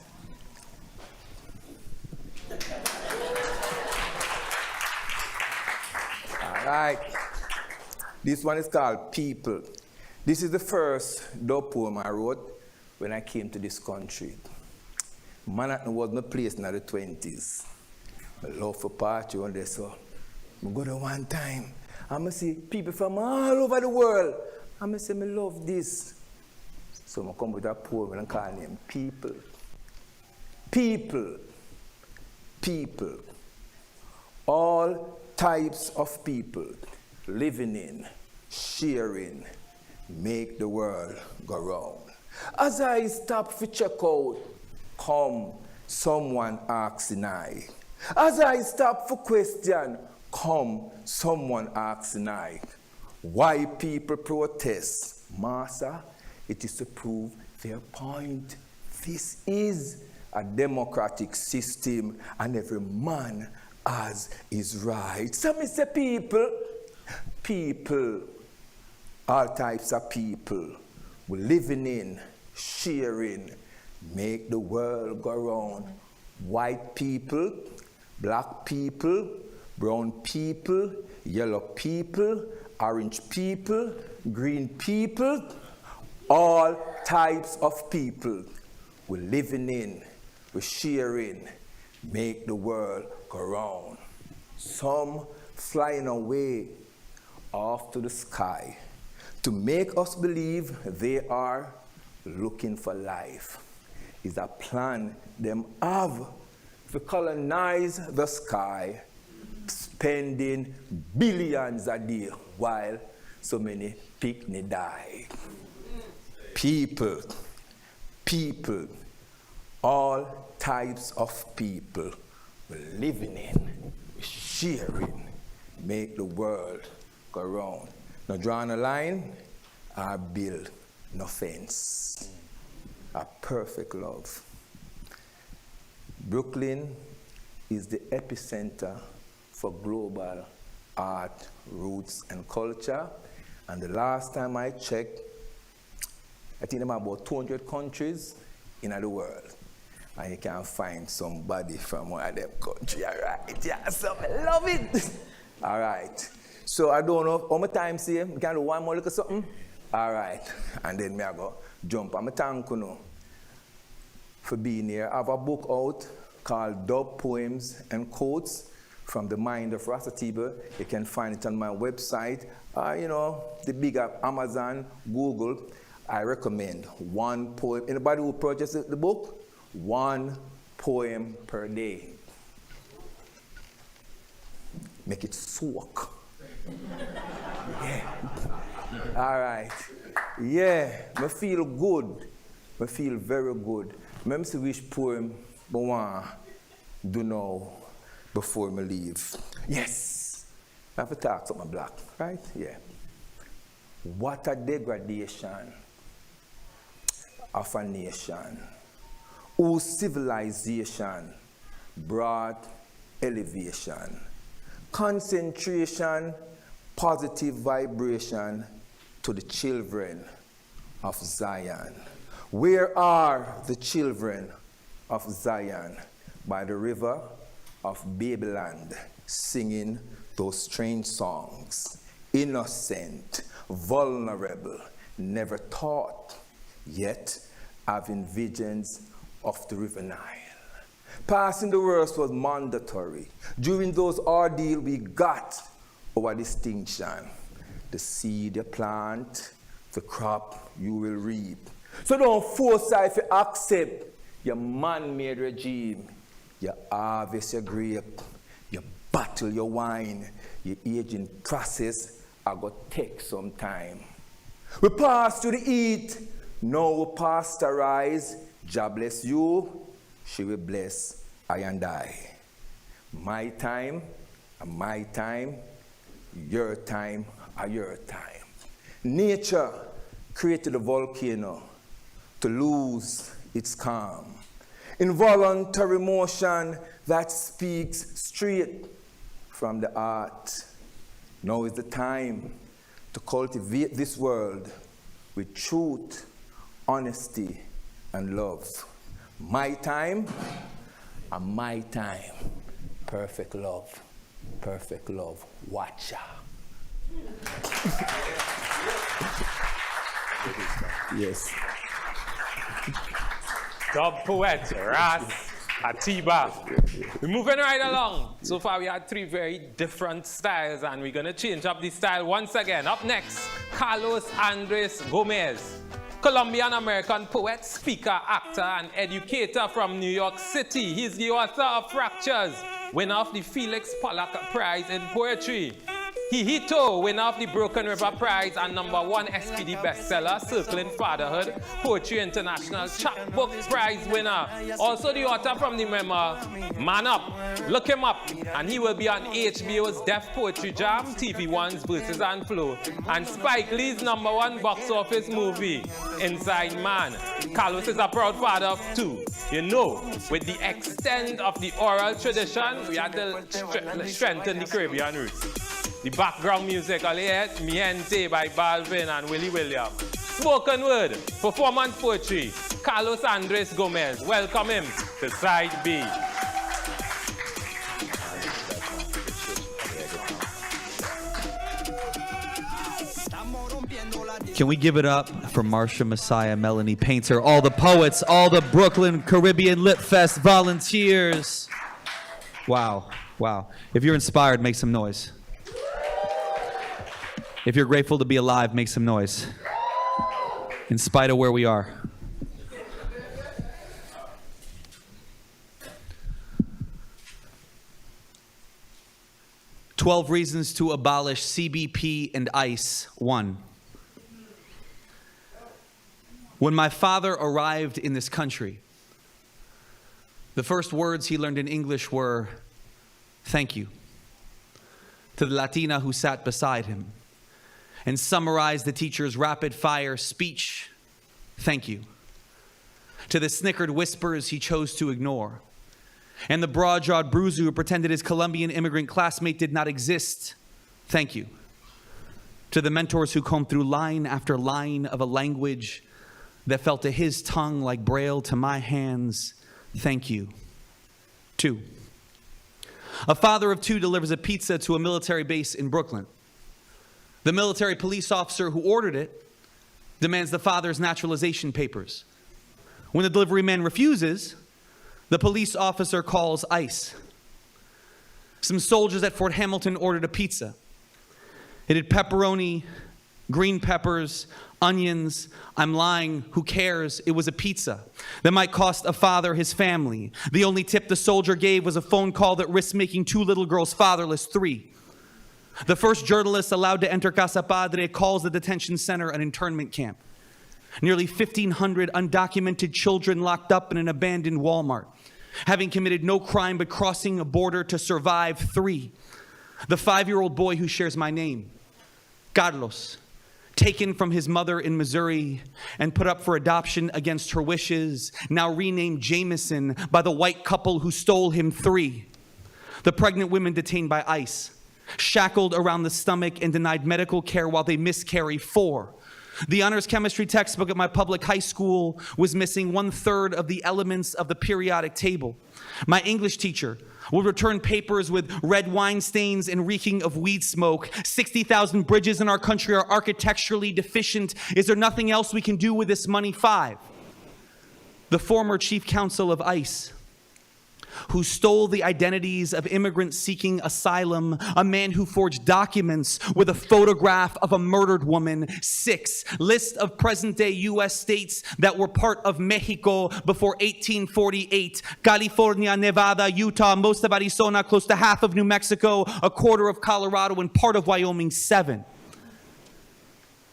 This one is called People. This is the first dub poem I wrote when I came to this country. Manhattan was no place in the 20s. I love for party on there, so I go there one time. I'm see people from all over the world. I'm say, I love this. So I come with a poem and I call them People. People. People. All types of people living in, sharing, make the world go round. As I stop for check out, come, someone asking I. As I stop for question, come, someone asking I. Why people protest? Master, it is to prove their point. This is a democratic system and every man has his right. So me say people, all types of people, we're living in, sharing, make the world go round. White people, black people, brown people, yellow people, orange people, green people, all types of people. We're living in, we're sharing, make the world go round. Some flying away off to the sky to make us believe they are looking for life. Is a plan them have to colonize the sky, spending billions a day while so many picnic die. People, all types of people we're living in, sharing, make the world go round. Now drawing a line, or build no fence. A perfect love. Brooklyn is the epicenter for global art, roots, and culture. And the last time I checked, I think there are about 200 countries in the world. And you can find somebody from one of them countries, all right? Yeah, so I love it. All right. So I don't know how much time say, we can do one more little something? All right. And then I go jump. I'm thank you for being here. I have a book out called Dub Poems and Quotes from the Mind of Rastatiba. You can find it on my website. The bigger Amazon, Google. I recommend one poem. Anybody who purchased the book? One poem per day. Make it soak. Yeah. All right. Yeah, I feel good. I feel very good. Let me see which poem I want to do now before I leave. Yes. I have to talk to my black, right? Yeah. What a degradation of a nation whose civilization brought elevation, concentration, positive vibration to the children of Zion. Where are the children of Zion? By the river of Babyland, singing those strange songs. Innocent, vulnerable, never taught, yet having visions of the river Nile. Passing the worst was mandatory. During those ordeals, we got our distinction. The seed you plant, the crop you will reap. So don't force if you accept your man-made regime. You harvest your grape, you bottle your wine, your aging process are going to take some time. We pass to the eat, now we pasteurize. Jah bless you, she will bless I and I. My time, my time, your time, your time. Nature created a volcano to lose its calm. Involuntary motion that speaks straight from the heart. Now is the time to cultivate this world with truth, honesty, and love. My time and my time. Perfect love. Perfect love. Watcha. Yes. Dub poet, Ras, Atiba. We're moving right along. So far we had 3 very different styles and we're gonna change up the style once again. Up next, Carlos Andres Gomez. Colombian-American poet, speaker, actor, and educator from New York City. He's the author of Fractures, winner of the Felix Pollock Prize in Poetry. Hihito, winner of the Broken River Prize and #1 SPD bestseller, Circling Fatherhood, Poetry International Chapbook Prize winner. Also the author from the memoir, Man Up. Look him up, and he will be on HBO's Def Poetry Jam, TV1's Verses and Flow, and Spike Lee's #1 box office movie, Inside Man. Carlos is a proud father of 2. You know, with the extent of the oral tradition, we had to strengthen the Caribbean roots. The background music, all you hear, Mi Gente by Balvin and Willie Williams. Spoken word, performance poetry, Carlos Andres Gomez. Welcome him to Side B. Can we give it up for Marsha Messiah, Melanie Painter, all the poets, all the Brooklyn Caribbean Lit Fest volunteers? Wow, wow. If you're inspired, make some noise. If you're grateful to be alive, make some noise. In spite of where we are. "12 Reasons to Abolish CBP and ICE." 1. When my father arrived in this country, the first words he learned in English were, "Thank you," to the Latina who sat beside him, and summarized the teacher's rapid-fire speech, "Thank you," to the snickered whispers he chose to ignore, and the broad-jawed bruiser who pretended his Colombian immigrant classmate did not exist, "Thank you," to the mentors who combed through line after line of a language that felt to his tongue like Braille to my hands, "Thank you." 2. A father of 2 delivers a pizza to a military base in Brooklyn. The military police officer who ordered it demands the father's naturalization papers. When the delivery man refuses, the police officer calls ICE. Some soldiers at Fort Hamilton ordered a pizza. It had pepperoni, green peppers, onions. I'm lying, who cares? It was a pizza that might cost a father his family. The only tip the soldier gave was a phone call that risked making 2 little girls fatherless. 3. The first journalist allowed to enter Casa Padre calls the detention center an internment camp. Nearly 1,500 undocumented children locked up in an abandoned Walmart, having committed no crime but crossing a border to survive. 3. The 5-year-old boy who shares my name, Carlos, taken from his mother in Missouri and put up for adoption against her wishes, now renamed Jameson by the white couple who stole him. 3. The pregnant women detained by ICE, shackled around the stomach and denied medical care while they miscarry. 4. The honors chemistry textbook at my public high school was missing 1/3 of the elements of the periodic table. My English teacher would return papers with red wine stains and reeking of weed smoke. 60,000 bridges in our country are architecturally deficient. Is there nothing else we can do with this money? 5. The former chief counsel of ICE, who stole the identities of immigrants seeking asylum, a man who forged documents with a photograph of a murdered woman. 6. List of present-day U.S. states that were part of Mexico before 1848. California, Nevada, Utah, most of Arizona, close to half of New Mexico, a quarter of Colorado, and part of Wyoming. 7.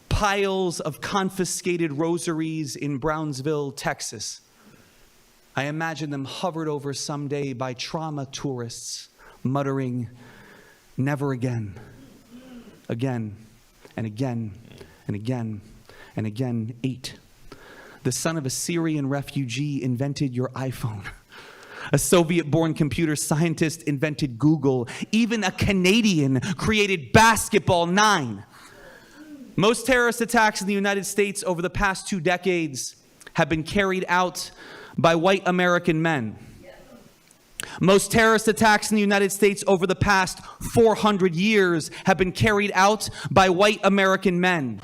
Piles of confiscated rosaries in Brownsville, Texas. I imagine them hovered over someday by trauma tourists, muttering, "Never again," again, and again, and again, and again. 8. The son of a Syrian refugee invented your iPhone. A Soviet-born computer scientist invented Google. Even a Canadian created basketball. 9. Most terrorist attacks in the United States over the past 2 decades have been carried out by white American men. Most terrorist attacks in the United States over the past 400 years have been carried out by white American men.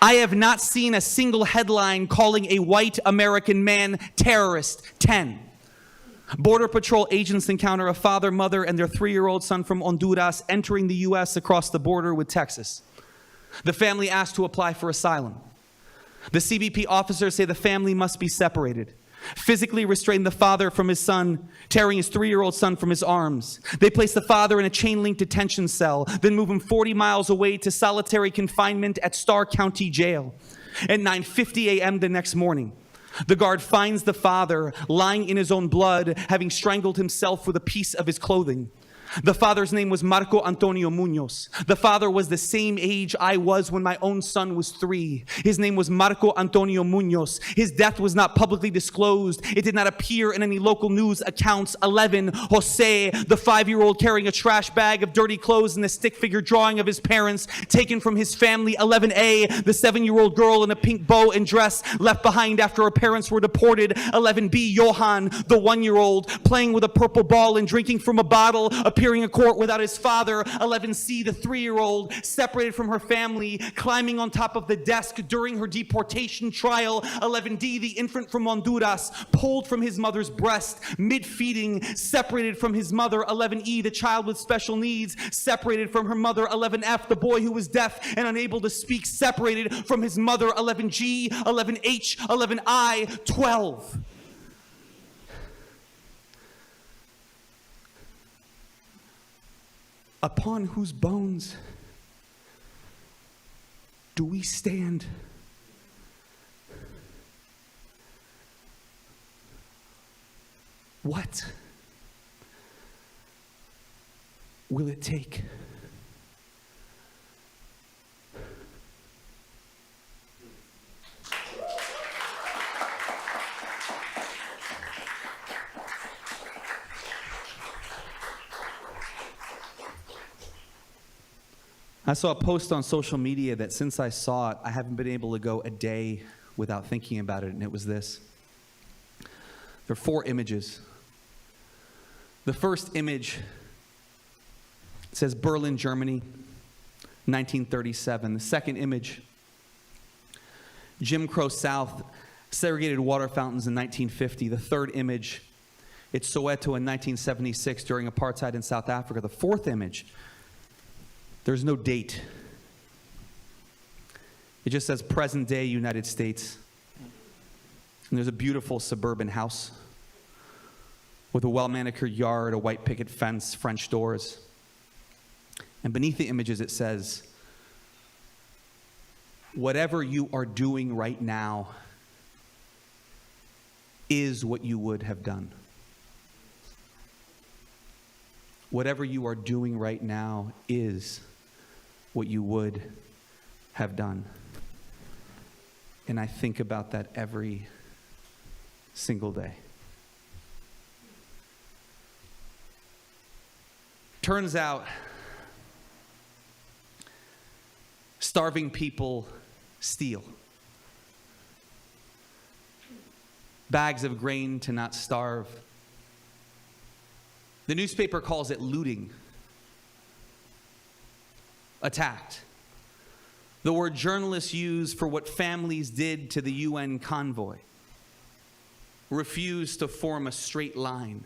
I have not seen a single headline calling a white American man terrorist. 10. Border Patrol agents encounter a father, mother, and their 3-year-old son from Honduras entering the U.S. across the border with Texas. The family asked to apply for asylum. The CBP officers say the family must be separated. Physically restrain the father from his son, tearing his 3-year-old son from his arms. They place the father in a chain-link detention cell, then move him 40 miles away to solitary confinement at Starr County Jail. At 9:50 a.m. the next morning, the guard finds the father lying in his own blood, having strangled himself with a piece of his clothing. The father's name was Marco Antonio Munoz. The father was the same age I was when my own son was 3. His name was Marco Antonio Munoz. His death was not publicly disclosed. It did not appear in any local news accounts. 11, Jose, the 5-year-old carrying a trash bag of dirty clothes and a stick figure drawing of his parents taken from his family. 11A, the 7-year-old girl in a pink bow and dress left behind after her parents were deported. 11B, Johan, the 1-year-old playing with a purple ball and drinking from a bottle, appearing in court without his father. 11C, the 3-year-old, separated from her family, climbing on top of the desk during her deportation trial. 11D, the infant from Honduras, pulled from his mother's breast, mid-feeding, separated from his mother. 11E, the child with special needs, separated from her mother. 11F, the boy who was deaf and unable to speak, separated from his mother. 11G, 11H, 11I, 12. Upon whose bones do we stand? What will it take? I saw a post on social media that since I saw it, I haven't been able to go a day without thinking about it, and it was this. There are 4 images. The first image says Berlin, Germany, 1937. The second image, Jim Crow South, segregated water fountains in 1950. The third image, it's Soweto in 1976 during apartheid in South Africa. The fourth image, there's no date. It just says present day United States. And there's a beautiful suburban house with a well-manicured yard, a white picket fence, French doors. And beneath the images it says, whatever you are doing right now is what you would have done. Whatever you are doing right now is what you would have done. And I think about that every single day. Turns out, starving people steal. Bags of grain to not starve. The newspaper calls it looting. Attacked. The word journalists use for what families did to the UN convoy. Refused to form a straight line.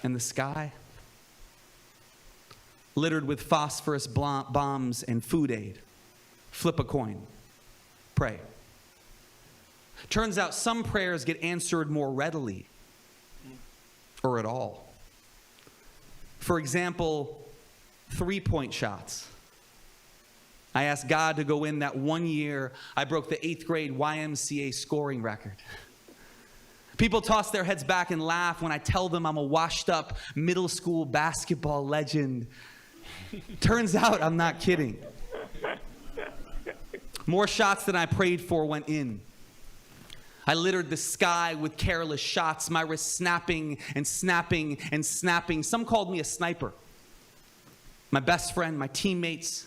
And the sky? Littered with phosphorus bombs and food aid. Flip a coin. Pray. Turns out some prayers get answered more readily, or at all. For example, 3-point shots. I asked God to go in that one year I broke the 8th grade YMCA scoring record. People toss their heads back and laugh when I tell them I'm a washed up middle school basketball legend. Turns out I'm not kidding. More shots than I prayed for went in. I littered the sky with careless shots, my wrist snapping and snapping and snapping. Some called me a sniper. My best friend, my teammates,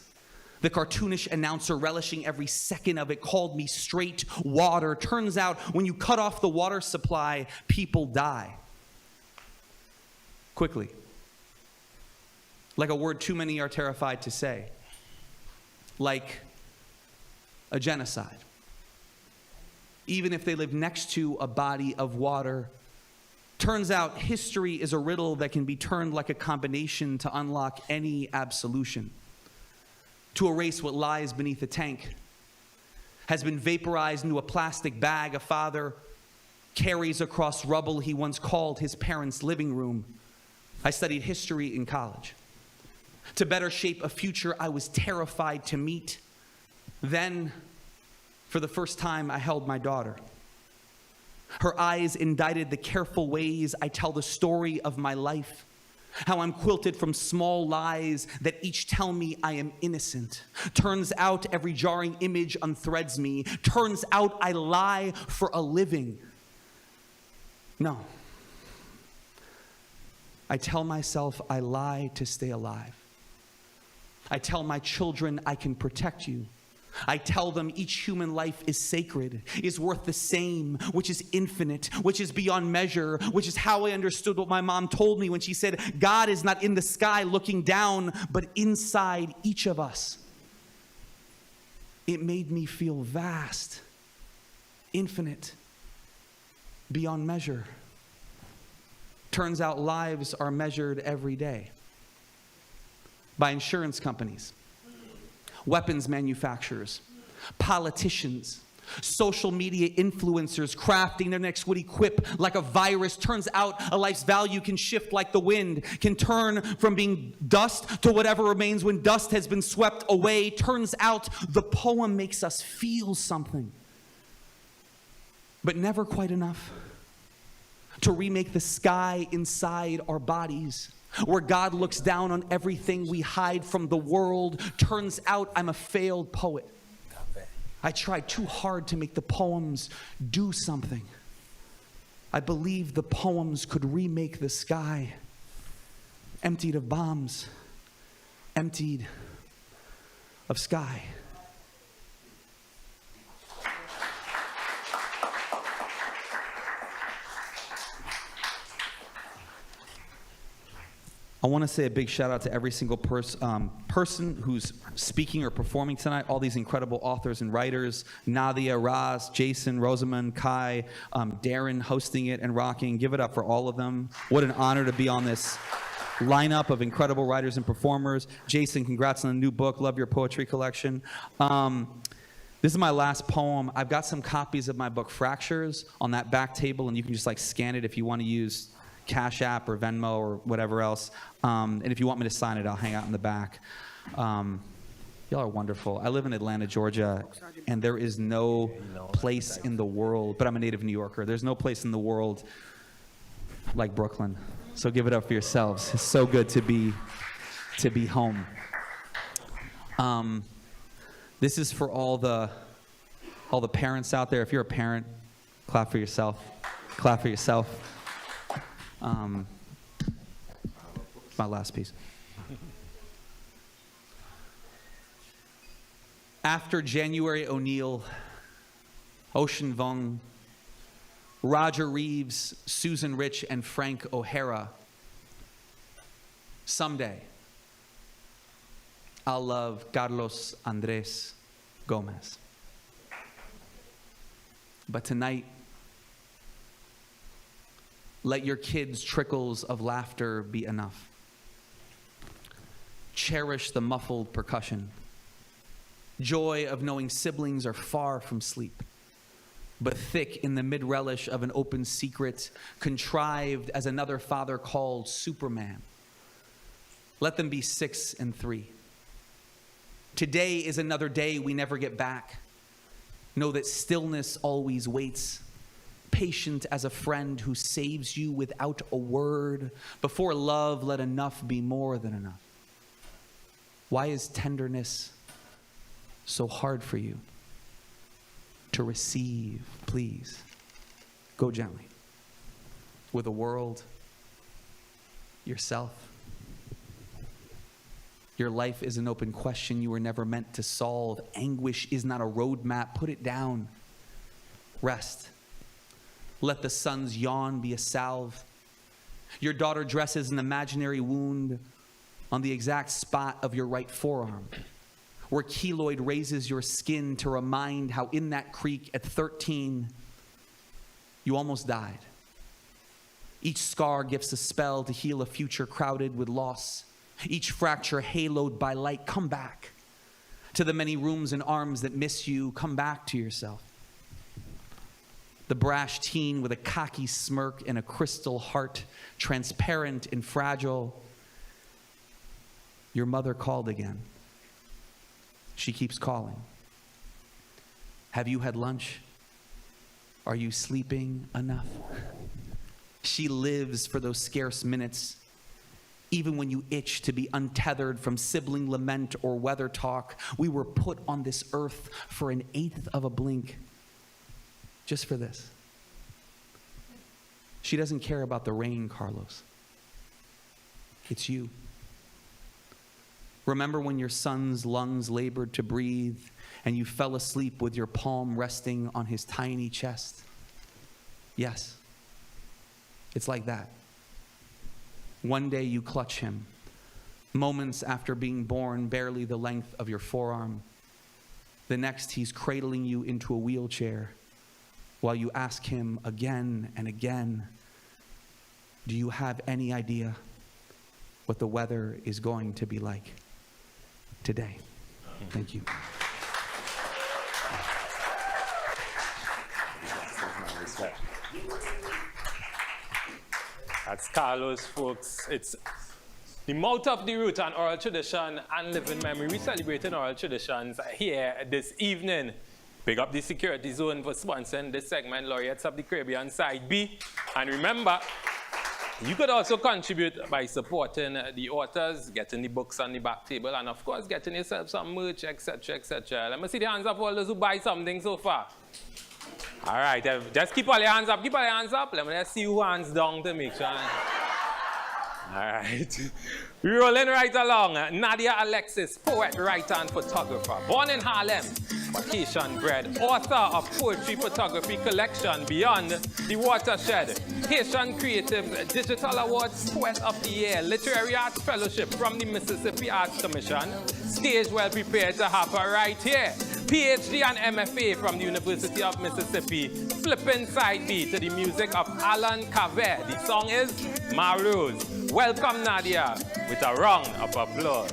The cartoonish announcer, relishing every second of it, called me straight water. Turns out when you cut off the water supply, people die. Quickly. Like a word too many are terrified to say. Like a genocide. Even if they live next to a body of water. Turns out history is a riddle that can be turned like a combination to unlock any absolution. To erase what lies beneath a tank has been vaporized into a plastic bag a father carries across rubble he once called his parents' living room. I studied history in college. To better shape a future I was terrified to meet. Then, for the first time, I held my daughter. Her eyes indicted the careful ways I tell the story of my life. How I'm quilted from small lies that each tell me I am innocent. Turns out every jarring image unthreads me. Turns out I lie for a living. No. I tell myself I lie to stay alive. I tell my children I can protect you. I tell them each human life is sacred, is worth the same, which is infinite, which is beyond measure, which is how I understood what my mom told me when she said, God is not in the sky looking down, but inside each of us. It made me feel vast, infinite, beyond measure. Turns out lives are measured every day by insurance companies, weapons manufacturers, politicians, social media influencers crafting their next witty quip like a virus. Turns out a life's value can shift like the wind, can turn from being dust to whatever remains when dust has been swept away. Turns out the poem makes us feel something, but never quite enough to remake the sky inside our bodies, where God looks down on everything we hide from the world. Turns out I'm a failed poet. I tried too hard to make the poems do something. I believed the poems could remake the sky, emptied of bombs, emptied of sky. I want to say a big shout out to every single person who's speaking or performing tonight, all these incredible authors and writers, Nadia, Raz, Jason, Rosamund, Kai, Darren hosting it and rocking. Give it up for all of them. What an honor to be on this lineup of incredible writers and performers. Jason, congrats on the new book. Love your poetry collection. This is my last poem. I've got some copies of my book, Fractures, on that back table, and you can just like scan it if you want to use Cash App or Venmo or whatever else. And if you want me to sign it, I'll hang out in the back. Y'all are wonderful. I live in Atlanta, Georgia, and there is no place in the world, but I'm a native New Yorker. There's no place in the world like Brooklyn. So give it up for yourselves. It's so good to be home. This is for all the parents out there. If you're a parent, clap for yourself. Clap for yourself. My last piece. After January O'Neill, Ocean Vuong, Roger Reeves, Susan Rich, and Frank O'Hara, someday I'll love Carlos Andres Gomez. But tonight, let your kids' trickles of laughter be enough. Cherish the muffled percussion. Joy of knowing siblings are far from sleep, but thick in the mid-relish of an open secret, contrived as another father called Superman. Let them be 6 and 3. Today is another day we never get back. Know that stillness always waits, patient as a friend who saves you without a word. Before love, let enough be more than enough. Why is tenderness so hard for you to receive? Please, go gently with the world, yourself, Your life is an open question you were never meant to solve. Anguish is not a roadmap. Put it down. Rest. Let the sun's yawn be a salve. Your daughter dresses an imaginary wound on the exact spot of your right forearm, where keloid raises your skin to remind how in that creek at 13, you almost died. Each scar gives a spell to heal a future crowded with loss. Each fracture haloed by light. Come back to the many rooms and arms that miss you. Come back to yourself. The brash teen with a cocky smirk and a crystal heart, transparent and fragile. Your mother called again. She keeps calling. Have you had lunch? Are you sleeping enough? She lives for those scarce minutes, even when you itch to be untethered from sibling lament or weather talk. We were put on this earth for an eighth of a blink, just for this. She doesn't care about the rain, Carlos. It's you. Remember when your son's lungs labored to breathe and you fell asleep with your palm resting on his tiny chest? Yes, it's like that. One day you clutch him, moments after being born, barely the length of your forearm. The next, he's cradling you into a wheelchair while you ask him again and again, do you have any idea what the weather is going to be like today? Thank you. That's Carlos, folks. It's the mouth of the root and oral tradition and living memory. We're celebrating oral traditions here this evening. Big up the security zone for sponsoring this segment, Laureates of the Caribbean Side B. And remember, you could also contribute by supporting the authors, getting the books on the back table, and of course, getting yourself some merch, etc., etc. Let me see the hands up, all those who buy something so far. All right, just keep all your hands up. Keep all your hands up. Let me just see who hands down to make sure. All right. We're rolling right along. Nadia Alexis, poet, writer, and photographer. Born in Harlem, but Haitian bred. Author of poetry photography collection Beyond the Watershed. Haitian Creative Digital Awards, Poet of the Year. Literary Arts Fellowship from the Mississippi Arts Commission. Stage well prepared to have her right here. PhD and MFA from the University of Mississippi. Flipping side B to the music of Alan Cavett. The song is Ma Rose. Welcome, Nadia, with a round of applause.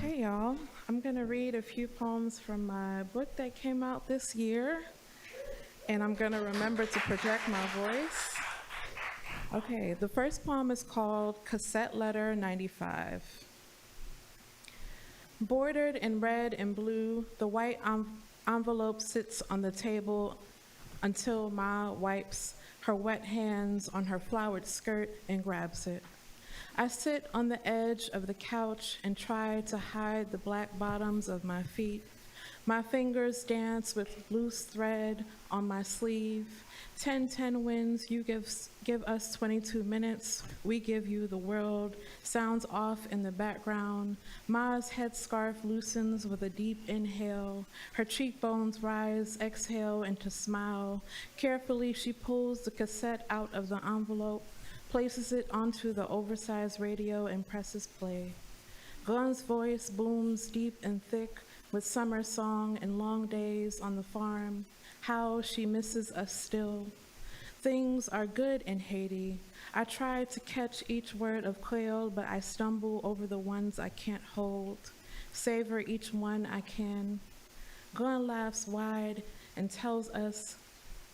Hey y'all, I'm gonna read a few poems from my book that came out this year, and I'm gonna remember to project my voice. Okay, the first poem is called Cassette Letter 95. Bordered in red and blue, the white envelope sits on the table until Ma wipes her wet hands on her flowered skirt and grabs it. I sit on the edge of the couch and try to hide the black bottoms of my feet. My fingers dance with loose thread on my sleeve. 10-10 wins, you give us 22 minutes, we give you the world. Sounds off in the background. Ma's headscarf loosens with a deep inhale. Her cheekbones rise, exhale into smile. Carefully, she pulls the cassette out of the envelope, places it onto the oversized radio and presses play. Glenn's voice booms deep and thick with summer song and long days on the farm. How she misses us still. Things are good in Haiti. I try to catch each word of Creole, but I stumble over the ones I can't hold. Savor each one I can. Glenn laughs wide and tells us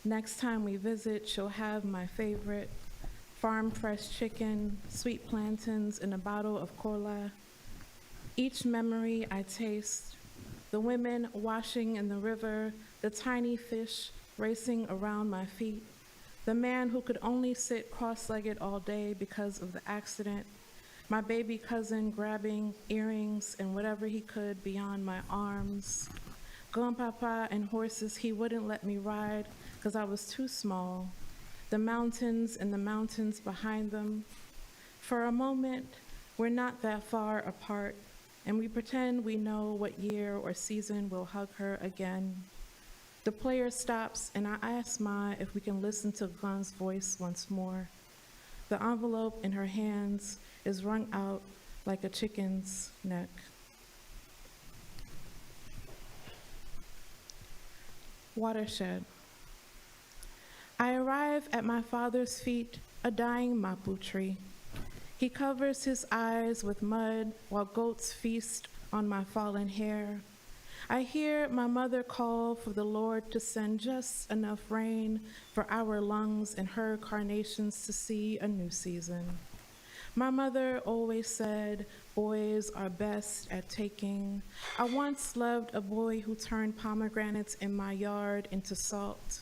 next time we visit, she'll have my favorite farm fresh chicken, sweet plantains, and a bottle of cola. Each memory I taste, the women washing in the river, the tiny fish racing around my feet, the man who could only sit cross-legged all day because of the accident, my baby cousin grabbing earrings and whatever he could beyond my arms, grandpapa and horses he wouldn't let me ride because I was too small, the mountains and the mountains behind them. For a moment, we're not that far apart, and we pretend we know what year or season we'll hug her again. The player stops, and I ask Ma if we can listen to Glenn's voice once more. The envelope in her hands is wrung out like a chicken's neck. Watershed. I arrive at my father's feet, a dying mapu tree. He covers his eyes with mud while goats feast on my fallen hair. I hear my mother call for the Lord to send just enough rain for our lungs and her carnations to see a new season. My mother always said, boys are best at taking. I once loved a boy who turned pomegranates in my yard into salt.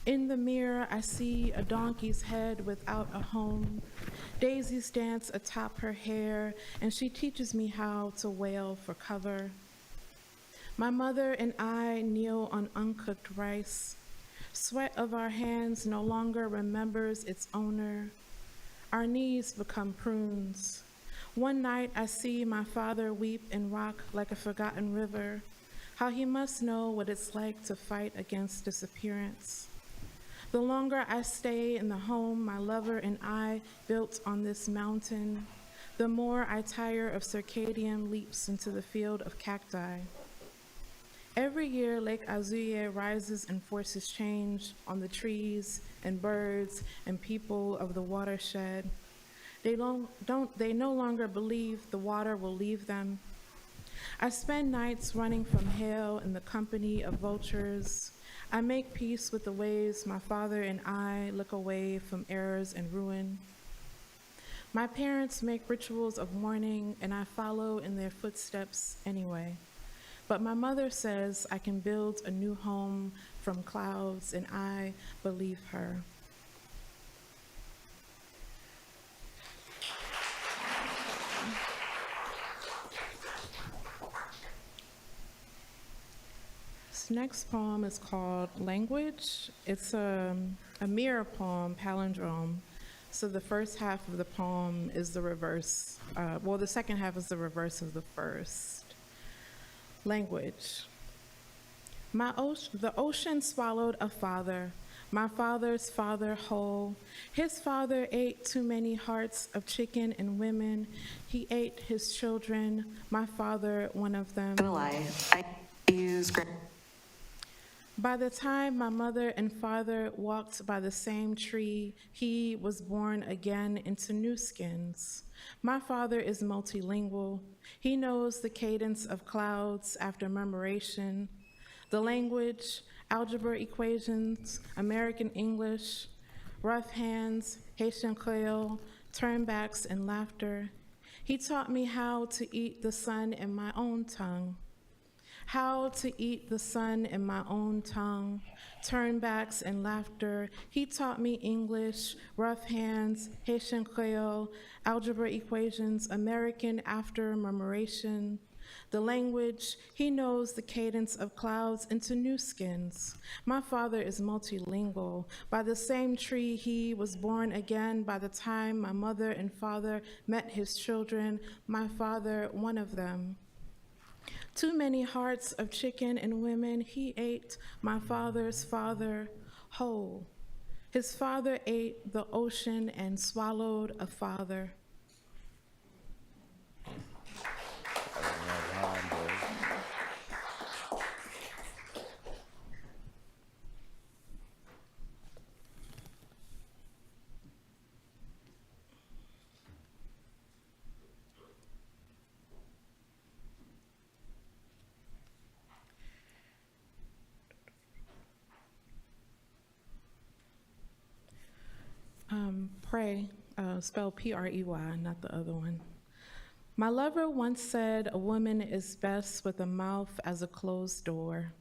In the mirror, I see a donkey's head without a home. Daisies dance atop her hair, and she teaches me how to wail for cover. My mother and I kneel on uncooked rice. Sweat of our hands no longer remembers its owner. Our knees become prunes. One night I see my father weep and rock like a forgotten river, how he must know what it's like to fight against disappearance. The longer I stay in the home my lover and I built on this mountain, the more I tire of circadian leaps into the field of cacti. Every year, Lake Azuye rises and forces change on the trees and birds and people of the watershed. They no longer believe the water will leave them. I spend nights running from hail in the company of vultures. I make peace with the ways my father and I look away from errors and ruin. My parents make rituals of mourning, and I follow in their footsteps anyway. But my mother says I can build a new home from clouds, and I believe her. This next poem is called Language. It's a mirror poem, palindrome. So the first half of the poem is the reverse, the second half is the reverse of the first. Language. The ocean swallowed a father, my father's father whole. His father ate too many hearts of chicken and women. He ate his children, my father one of them. I use. By the time my mother and father walked by the same tree, he was born again into new skins. My father is multilingual. He knows the cadence of clouds after murmuration, the language, algebra equations, American English, rough hands, Haitian Creole, turnbacks and laughter. He taught me how to eat the sun in my own tongue. How to eat the sun in my own tongue, turnbacks and laughter. He taught me English, rough hands, Haitian Creole, algebra equations, American after murmuration. The language, he knows the cadence of clouds into new skins. My father is multilingual. By the same tree, he was born again. By the time my mother and father met his children, my father, one of them. Too many hearts of chicken and women, he ate my father's father whole. His father ate the ocean and swallowed a father. Pray, spelled P-R-E-Y, not the other one. My lover once said a woman is best with a mouth as a closed door.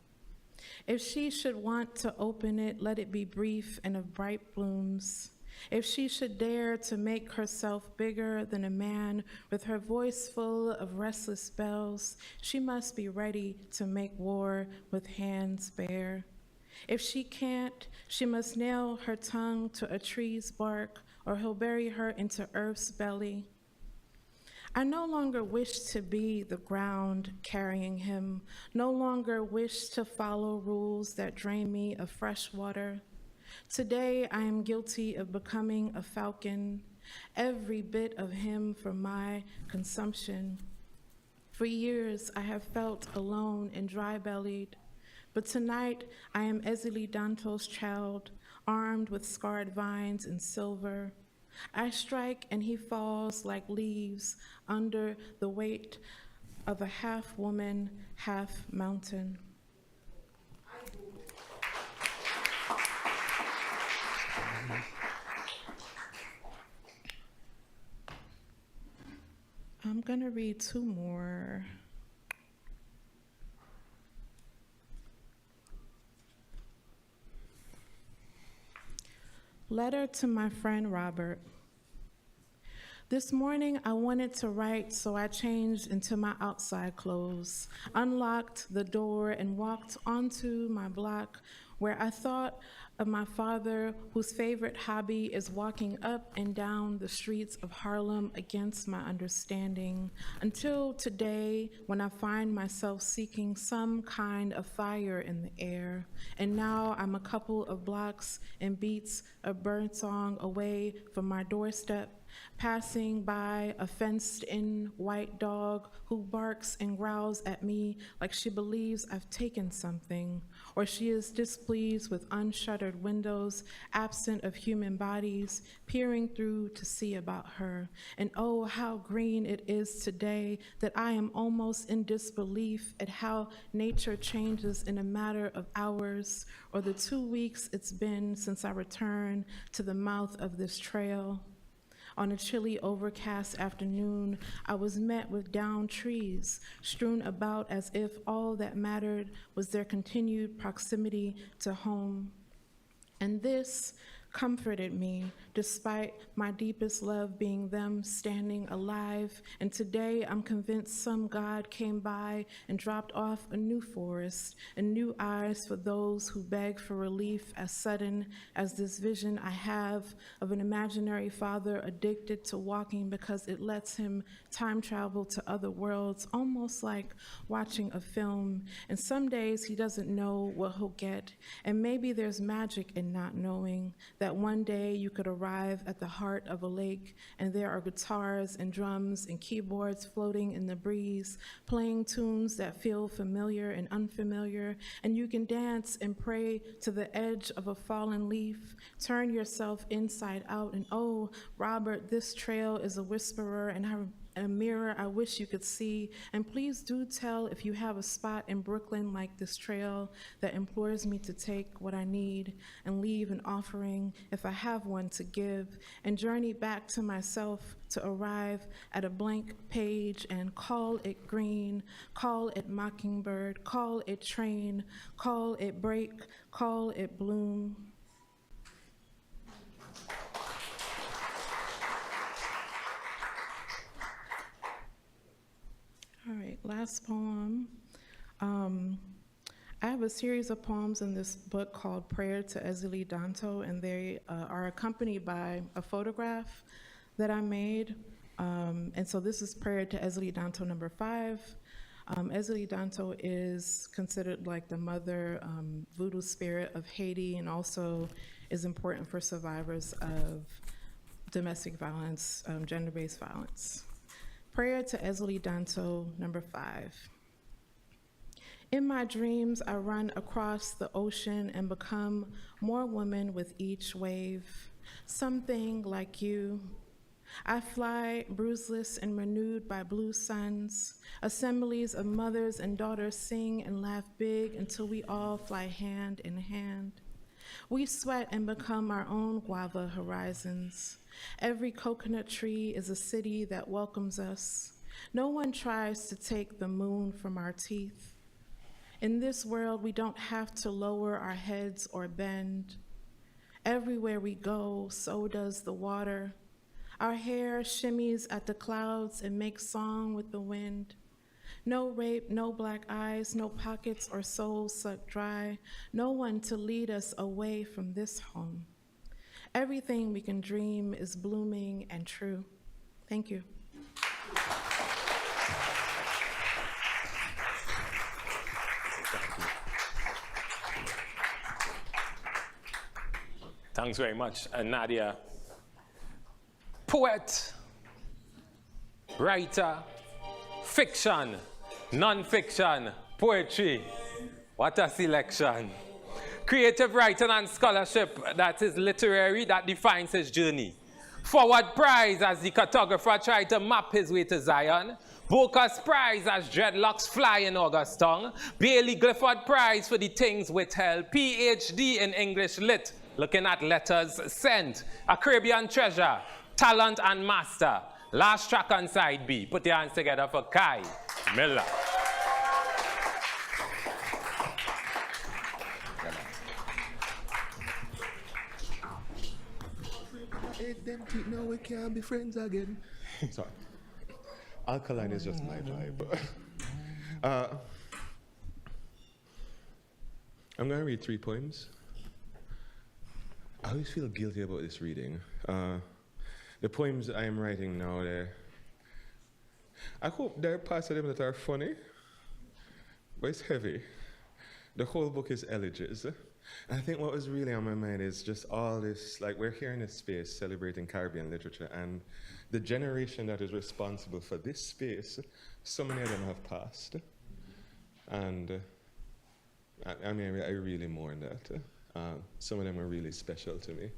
If she should want to open it, let it be brief and of bright blooms. If she should dare to make herself bigger than a man with her voice full of restless bells, she must be ready to make war with hands bare. If she can't, she must nail her tongue to a tree's bark, or he'll bury her into earth's belly. I no longer wish to be the ground carrying him, no longer wish to follow rules that drain me of fresh water. Today I am guilty of becoming a falcon, every bit of him for my consumption. For years I have felt alone and dry-bellied, but tonight I am Ezeli Danto's child, armed with scarred vines and silver. I strike and he falls like leaves under the weight of a half woman, half mountain. I'm gonna read two more. Letter to my friend Robert. This morning I wanted to write, so I changed into my outside clothes, unlocked the door and walked onto my block where I thought of my father, whose favorite hobby is walking up and down the streets of Harlem against my understanding, until today when I find myself seeking some kind of fire in the air. And now I'm a couple of blocks and beats of birdsong away from my doorstep, passing by a fenced-in white dog who barks and growls at me like she believes I've taken something, or she is displeased with unshuttered windows, absent of human bodies, peering through to see about her. And oh, how green it is today that I am almost in disbelief at how nature changes in a matter of hours, or the 2 weeks it's been since I returned to the mouth of this trail. On a chilly, overcast afternoon, I was met with downed trees, strewn about as if all that mattered was their continued proximity to home. And this comforted me, despite my deepest love being them standing alive. And today I'm convinced some God came by and dropped off a new forest and new eyes for those who beg for relief, as sudden as this vision I have of an imaginary father addicted to walking because it lets him time travel to other worlds, almost like watching a film. And some days he doesn't know what he'll get, and maybe there's magic in not knowing, that one day you could arrive at the heart of a lake and there are guitars and drums and keyboards floating in the breeze, playing tunes that feel familiar and unfamiliar, and you can dance and pray to the edge of a fallen leaf, turn yourself inside out, and oh, Robert, this trail is a whisperer and a mirror I wish you could see. And please do tell if you have a spot in Brooklyn like this trail that implores me to take what I need and leave an offering if I have one to give, and journey back to myself to arrive at a blank page and call it green, call it mockingbird, call it train, call it break, call it bloom. All right, last poem. I have a series of poems in this book called Prayer to Ezeli Danto, and they are accompanied by a photograph that I made. And so this is Prayer to Ezeli Danto number 5. Ezeli Danto is considered like the mother voodoo spirit of Haiti, and also is important for survivors of domestic violence, gender-based violence. Prayer to Ezeli Danto, number 5. In my dreams, I run across the ocean and become more woman with each wave, something like you. I fly bruiseless and renewed by blue suns. Assemblies of mothers and daughters sing and laugh big until we all fly hand in hand. We sweat and become our own guava horizons. Every coconut tree is a city that welcomes us. No one tries to take the moon from our teeth. In this world, we don't have to lower our heads or bend. Everywhere we go, so does the water. Our hair shimmies at the clouds and makes song with the wind. No rape, no black eyes, no pockets or souls sucked dry, no one to lead us away from this home. Everything we can dream is blooming and true. Thank you. Thanks very much, Nadia. Poet, writer, fiction, non-fiction, poetry. What a selection. Creative writing and scholarship, that is literary, that defines his journey. Forward Prize as the cartographer tried to map his way to Zion. Booker's Prize as dreadlocks fly in August tongue. Bailey Clifford Prize for the things withheld. PhD in English Lit, looking at letters sent. A Caribbean treasure, talent and master. Last track on side B. Put your hands together for Kai Miller. No, we can't be friends again. Sorry. Alkaline is just my vibe. I'm going to read 3 poems. I always feel guilty about this reading. The poems I am writing now, I hope there are parts of them that are funny, but it's heavy. The whole book is elegies. And I think what was really on my mind is just all this, like we're here in a space celebrating Caribbean literature, and the generation that is responsible for this space, so many of them have passed. And I mean, I really mourn that. Some of them are really special to me.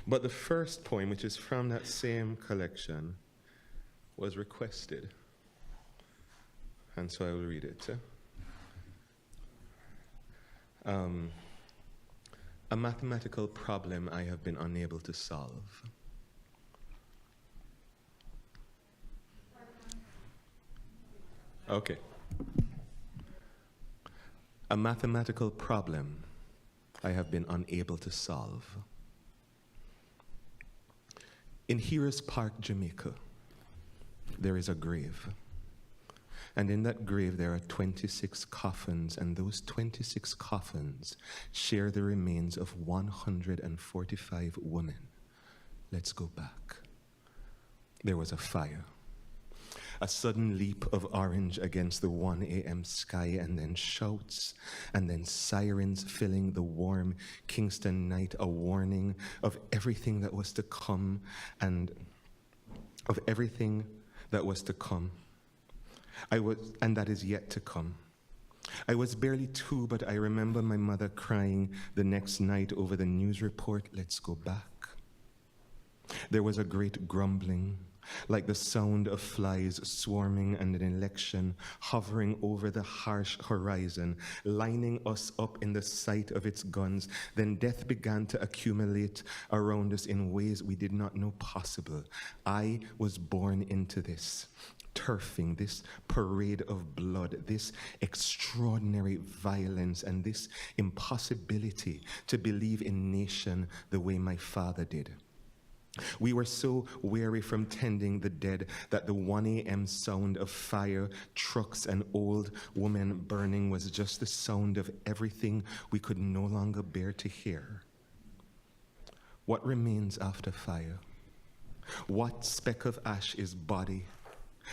But the first poem, which is from that same collection, was requested. And so I will read it. A mathematical problem I have been unable to solve. Okay. A mathematical problem I have been unable to solve. In Heroes Park, Jamaica, there is a grave. And in that grave, there are 26 coffins, and those 26 coffins share the remains of 145 women. Let's go back. There was a fire. A sudden leap of orange against the 1 a.m. sky, and then shouts, and then sirens filling the warm Kingston night, a warning of everything that was to come, and of everything that was to come. And that is yet to come. I was barely 2, but I remember my mother crying the next night over the news report, let's go back. There was a great grumbling, like the sound of flies swarming and an election hovering over the harsh horizon, lining us up in the sight of its guns. Then death began to accumulate around us in ways we did not know possible. I was born into this turfing, this parade of blood, this extraordinary violence, and this impossibility to believe in nation the way my father did. We were so weary from tending the dead that the 1 a.m. sound of fire, trucks, and old women burning was just the sound of everything we could no longer bear to hear. What remains after fire? What speck of ash is body?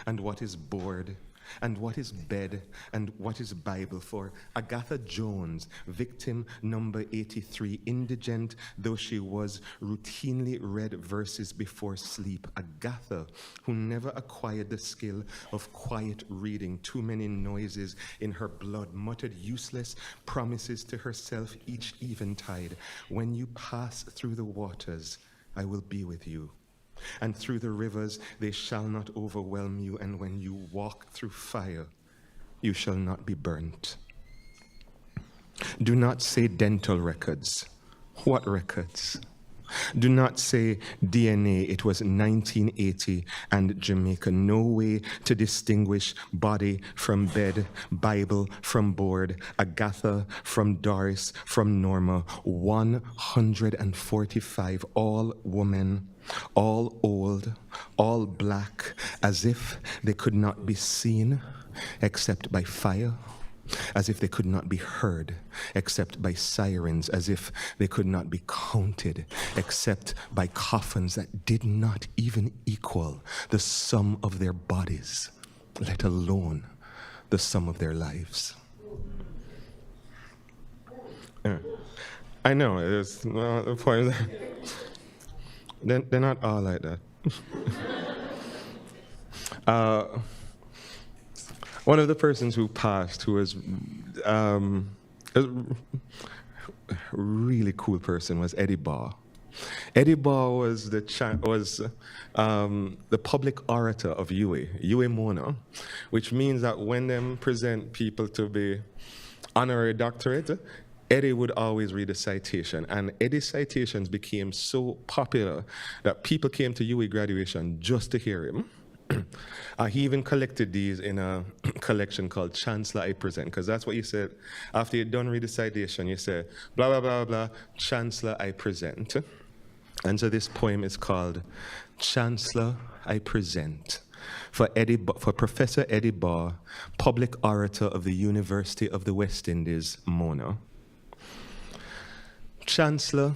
And what is board? And what is bed? And what is Bible? For Agatha Jones, victim number 83, indigent though she was, routinely read verses before sleep. Agatha, who never acquired the skill of quiet reading, too many noises in her blood, muttered useless promises to herself each eventide. When you pass through the waters, I will be with you. And through the rivers they shall not overwhelm you, and when you walk through fire, you shall not be burnt. Do not say dental records. What records? Do not say DNA, it was 1980 and Jamaica. No way to distinguish body from bed, Bible from board, Agatha from Doris, from Norma. 145, all women, all old, all black, as if they could not be seen except by fire, as if they could not be heard except by sirens, as if they could not be counted except by coffins that did not even equal the sum of their bodies, let alone the sum of their lives. I know, it's well, the point is they're not all like that. One of the persons who passed, who was a really cool person, was Eddie Barr. Eddie Barr was the public orator of UA Mona, which means that when them present people to be honorary doctorate, Eddie would always read a citation, and Eddie's citations became so popular that people came to UA graduation just to hear him. He even collected these in a collection called Chancellor I Present, because that's what you said. After you're done read the citation, you say, blah, blah, blah, blah, Chancellor I Present. And so this poem is called Chancellor I Present for Professor Eddie Barr, public orator of the University of the West Indies, Mona. Chancellor,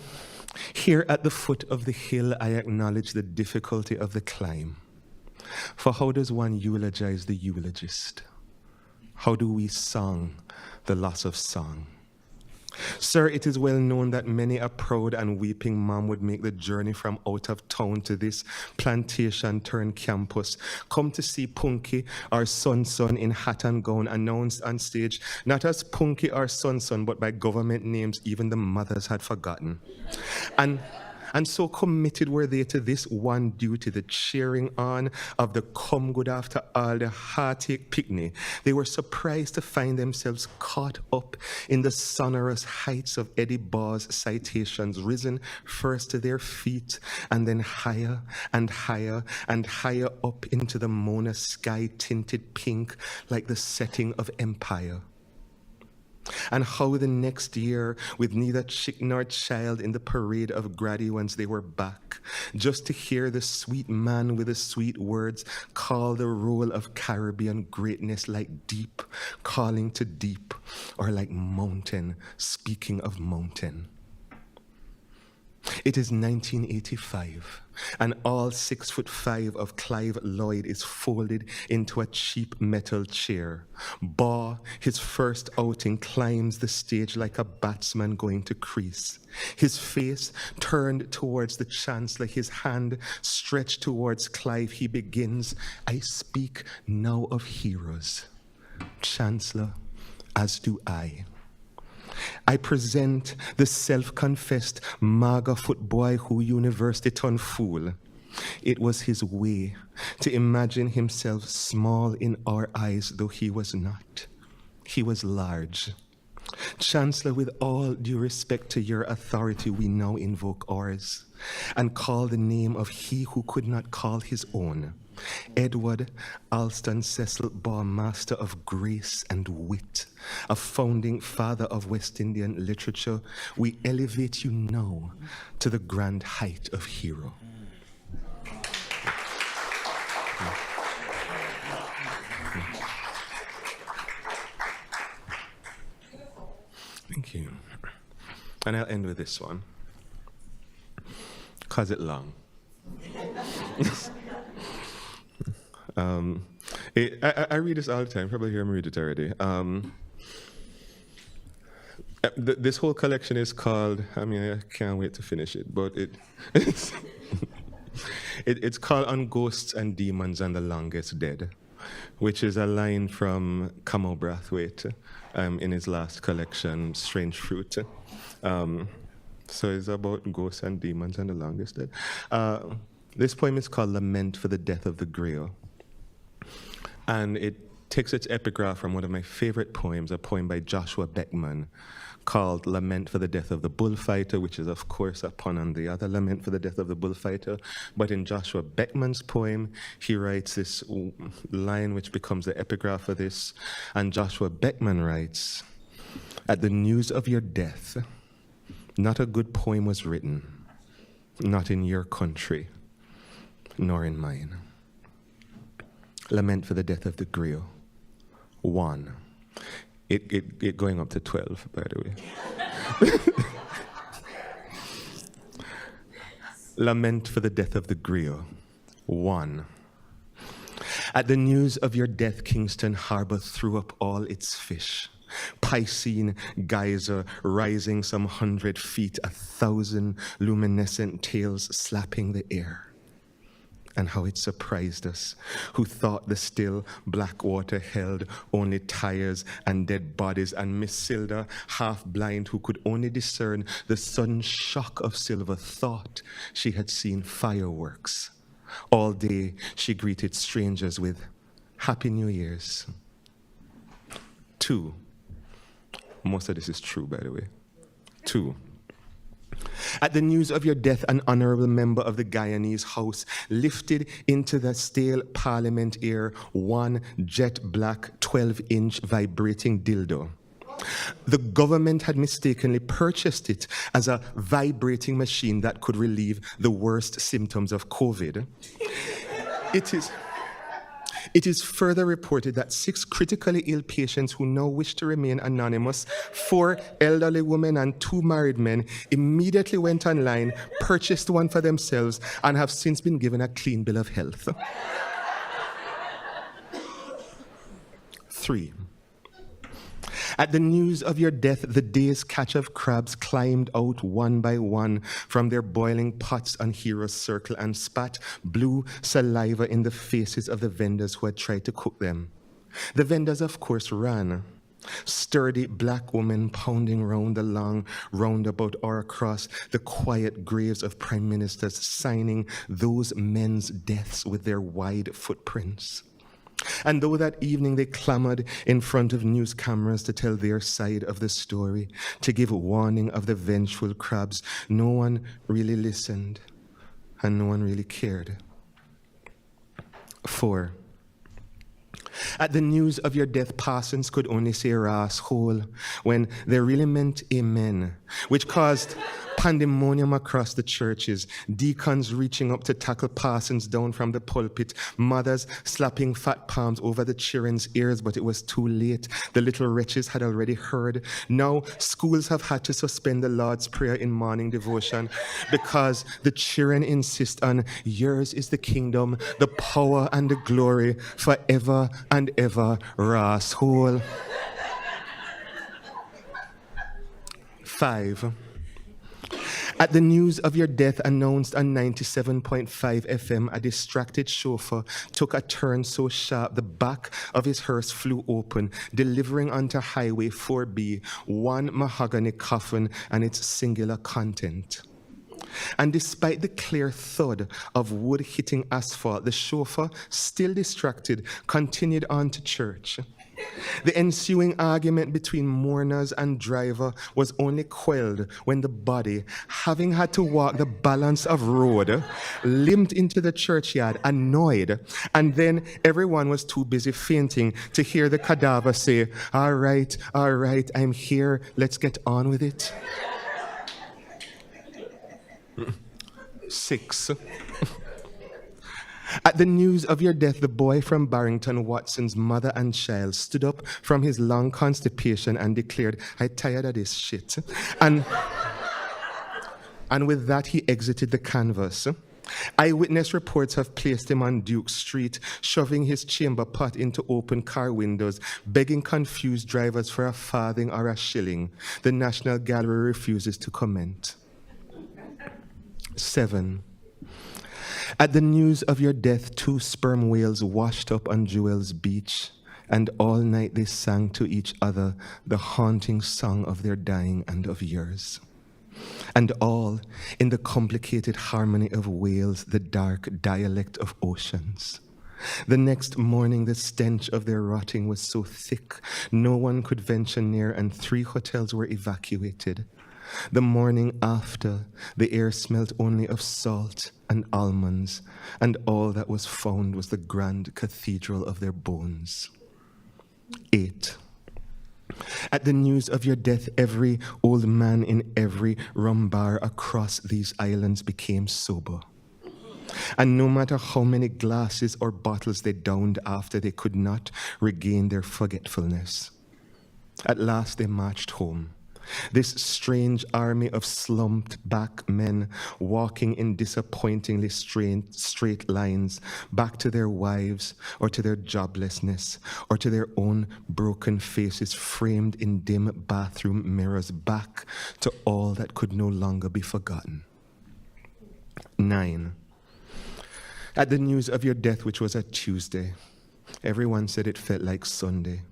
here at the foot of the hill, I acknowledge the difficulty of the climb. For how does one eulogize the eulogist? How do we song the loss of song? Sir, it is well known that many a proud and weeping mom would make the journey from out of town to this plantation turned campus, come to see Punky, our son in hat and gown, announced on stage, not as Punky, our son, but by government names even the mothers had forgotten. And so committed were they to this one duty, the cheering on of the come good after all, the heartache picnic. They were surprised to find themselves caught up in the sonorous heights of Eddie Barr's citations, risen first to their feet and then higher and higher and higher up into the Mona sky tinted pink like the setting of empire. And how the next year, with neither chick nor child in the parade of graduates, they were back, just to hear the sweet man with the sweet words call the roll of Caribbean greatness like deep, calling to deep, or like mountain, speaking of mountain. It is 1985, and all 6'5" of Clive Lloyd is folded into a cheap metal chair. Barr, his first outing, climbs the stage like a batsman going to crease. His face turned towards the Chancellor, his hand stretched towards Clive. He begins, I speak now of heroes. Chancellor, as do I. I present the self-confessed MAGA footboy who university turned fool. It was his way to imagine himself small in our eyes, though he was not. He was large. Chancellor, with all due respect to your authority, we now invoke ours and call the name of he who could not call his own. Edward Alston Cecil Barr, master of grace and wit, a founding father of West Indian literature, we elevate you now to the grand height of hero. Thank you. And I'll end with this one, because it's long. I read this all the time. Probably hear me read it already. This whole collection is called, I mean, I can't wait to finish it, but it's called On Ghosts and Demons and the Longest Dead, which is a line from Kamau Brathwaite in his last collection, Strange Fruit. So it's about ghosts and demons and the longest dead. This poem is called Lament for the Death of the Griot. And it takes its epigraph from one of my favorite poems, a poem by Joshua Beckman called Lament for the Death of the Bullfighter, which is, of course, a pun on the other Lament for the Death of the Bullfighter. But in Joshua Beckman's poem, he writes this line which becomes the epigraph for this. And Joshua Beckman writes, "At the news of your death, not a good poem was written, not in your country, nor in mine." Lament for the Death of the Griot. 1. It going up to 12, by the way. Lament for the Death of the Griot. 1. At the news of your death, Kingston Harbor threw up all its fish. Piscine geyser rising some 100 feet, 1,000 luminescent tails slapping the air. And how it surprised us, who thought the still black water held only tires and dead bodies, and Miss Silda, half blind, who could only discern the sudden shock of silver, thought she had seen fireworks. All day she greeted strangers with Happy New Year's. 2. Most of this is true, by the way. 2. At the news of your death, an honorable member of the Guyanese House lifted into the stale parliament air one jet black 12-inch vibrating dildo. The government had mistakenly purchased it as a vibrating machine that could relieve the worst symptoms of COVID. It is further reported that 6 critically ill patients who now wish to remain anonymous, 4 elderly women and 2 married men, immediately went online, purchased one for themselves, and have since been given a clean bill of health. 3. At the news of your death, the day's catch of crabs climbed out one by one from their boiling pots on Hero's Circle and spat blue saliva in the faces of the vendors who had tried to cook them. The vendors, of course, ran. Sturdy black women pounding round the long roundabout or across the quiet graves of prime ministers, signing those men's deaths with their wide footprints. And though that evening they clamored in front of news cameras to tell their side of the story, to give warning of the vengeful crabs, no one really listened and no one really cared. 4. At the news of your death, parsons could only say "ras hole" when they really meant amen, which caused pandemonium across the churches, deacons reaching up to tackle parsons down from the pulpit, mothers slapping fat palms over the children's ears, but it was too late. The little wretches had already heard. Now schools have had to suspend the Lord's Prayer in morning devotion because the children insist on "yours is the kingdom, the power and the glory forever and ever, ras hole." 5. At the news of your death, announced on 97.5 FM, a distracted chauffeur took a turn so sharp the back of his hearse flew open, delivering onto Highway 4B one mahogany coffin and its singular content. And despite the clear thud of wood hitting asphalt, the chauffeur, still distracted, continued on to church. The ensuing argument between mourners and driver was only quelled when the body, having had to walk the balance of road, limped into the churchyard, annoyed, and then everyone was too busy fainting to hear the cadaver say, all right, I'm here, let's get on with it." 6. At the news of your death, the boy from Barrington Watson's mother and child stood up from his long constipation and declared, "I'm tired of this shit." And with that, he exited the canvas. Eyewitness reports have placed him on Duke Street, shoving his chamber pot into open car windows, begging confused drivers for a farthing or a shilling. The National Gallery refuses to comment. 7. At the news of your death, 2 sperm whales washed up on Jewel's beach, and all night they sang to each other the haunting song of their dying and of yours. And all in the complicated harmony of whales, the dark dialect of oceans. The next morning, the stench of their rotting was so thick, no one could venture near, and 3 hotels were evacuated. The morning after, the air smelt only of salt and almonds, and all that was found was the grand cathedral of their bones. 8. At the news of your death, every old man in every rum bar across these islands became sober. And no matter how many glasses or bottles they downed after, they could not regain their forgetfulness. At last they marched home. This strange army of slumped back men walking in disappointingly straight lines back to their wives or to their joblessness or to their own broken faces framed in dim bathroom mirrors, back to all that could no longer be forgotten. 9. At the news of your death, which was a Tuesday, everyone said it felt like Sunday.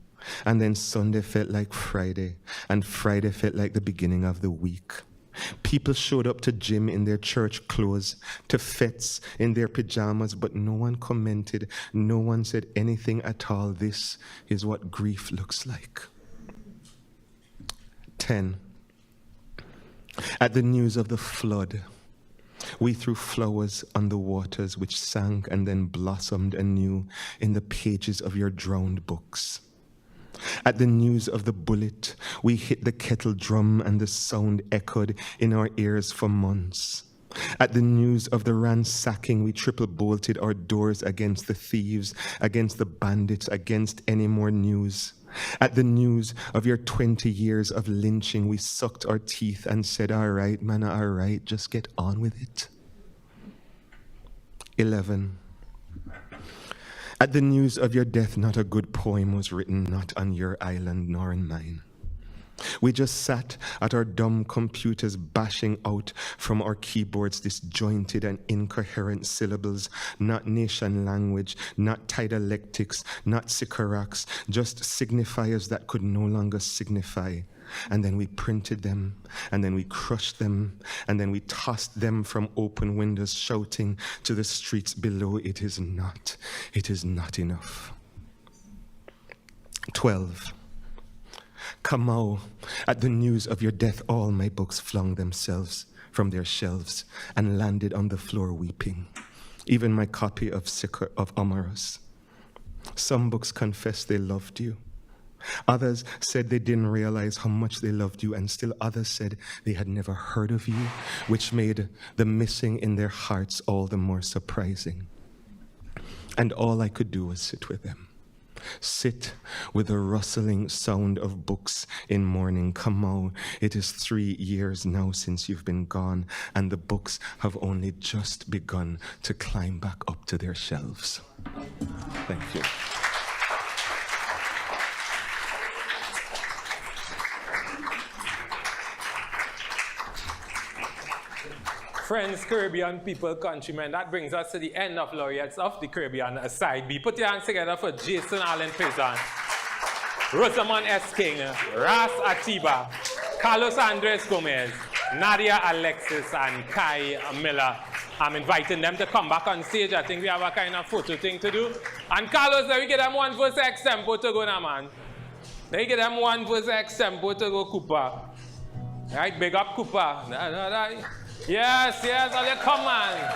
And then Sunday felt like Friday, and Friday felt like the beginning of the week. People showed up to gym in their church clothes, to fetes in their pajamas, but no one commented, no one said anything at all. This is what grief looks like. 10. At the news of the flood, we threw flowers on the waters which sank and then blossomed anew in the pages of your drowned books. At the news of the bullet, we hit the kettle drum and the sound echoed in our ears for months. At the news of the ransacking, we triple-bolted our doors against the thieves, against the bandits, against any more news. At the news of your 20 years of lynching, we sucked our teeth and said, all right, man, all right, just get on with it. 11. At the news of your death, not a good poem was written, not on your island nor in mine. We just sat at our dumb computers bashing out from our keyboards disjointed and incoherent syllables, not nation language, not dialectics, not sycorax, just signifiers that could no longer signify. And then we printed them, and then we crushed them, and then we tossed them from open windows, shouting to the streets below, it is not enough. 12. Kamau, at the news of your death, all my books flung themselves from their shelves and landed on the floor weeping. Even my copy of Omarus. Some books confessed they loved you. Others said they didn't realize how much they loved you, and still others said they had never heard of you, which made the missing in their hearts all the more surprising. And all I could do was sit with them. Sit with the rustling sound of books in mourning. Kamau, it is 3 years now since you've been gone, and the books have only just begun to climb back up to their shelves. Thank you. Friends, Caribbean people, countrymen, that brings us to the end of Laureates of the Caribbean Side B. Put your hands together for Jason Allen Pizan, Rosamond S. King, Ras Atiba, Carlos Andres Gomez, Nadia Alexis, and Kai Miller. I'm inviting them to come back on stage. I think we have a kind of photo thing to do. And Carlos, let me get them one verse extempo to go now, man. Let me get them one verse extempo to go, Cooper. Right, big up Cooper. Yes, all you come, man.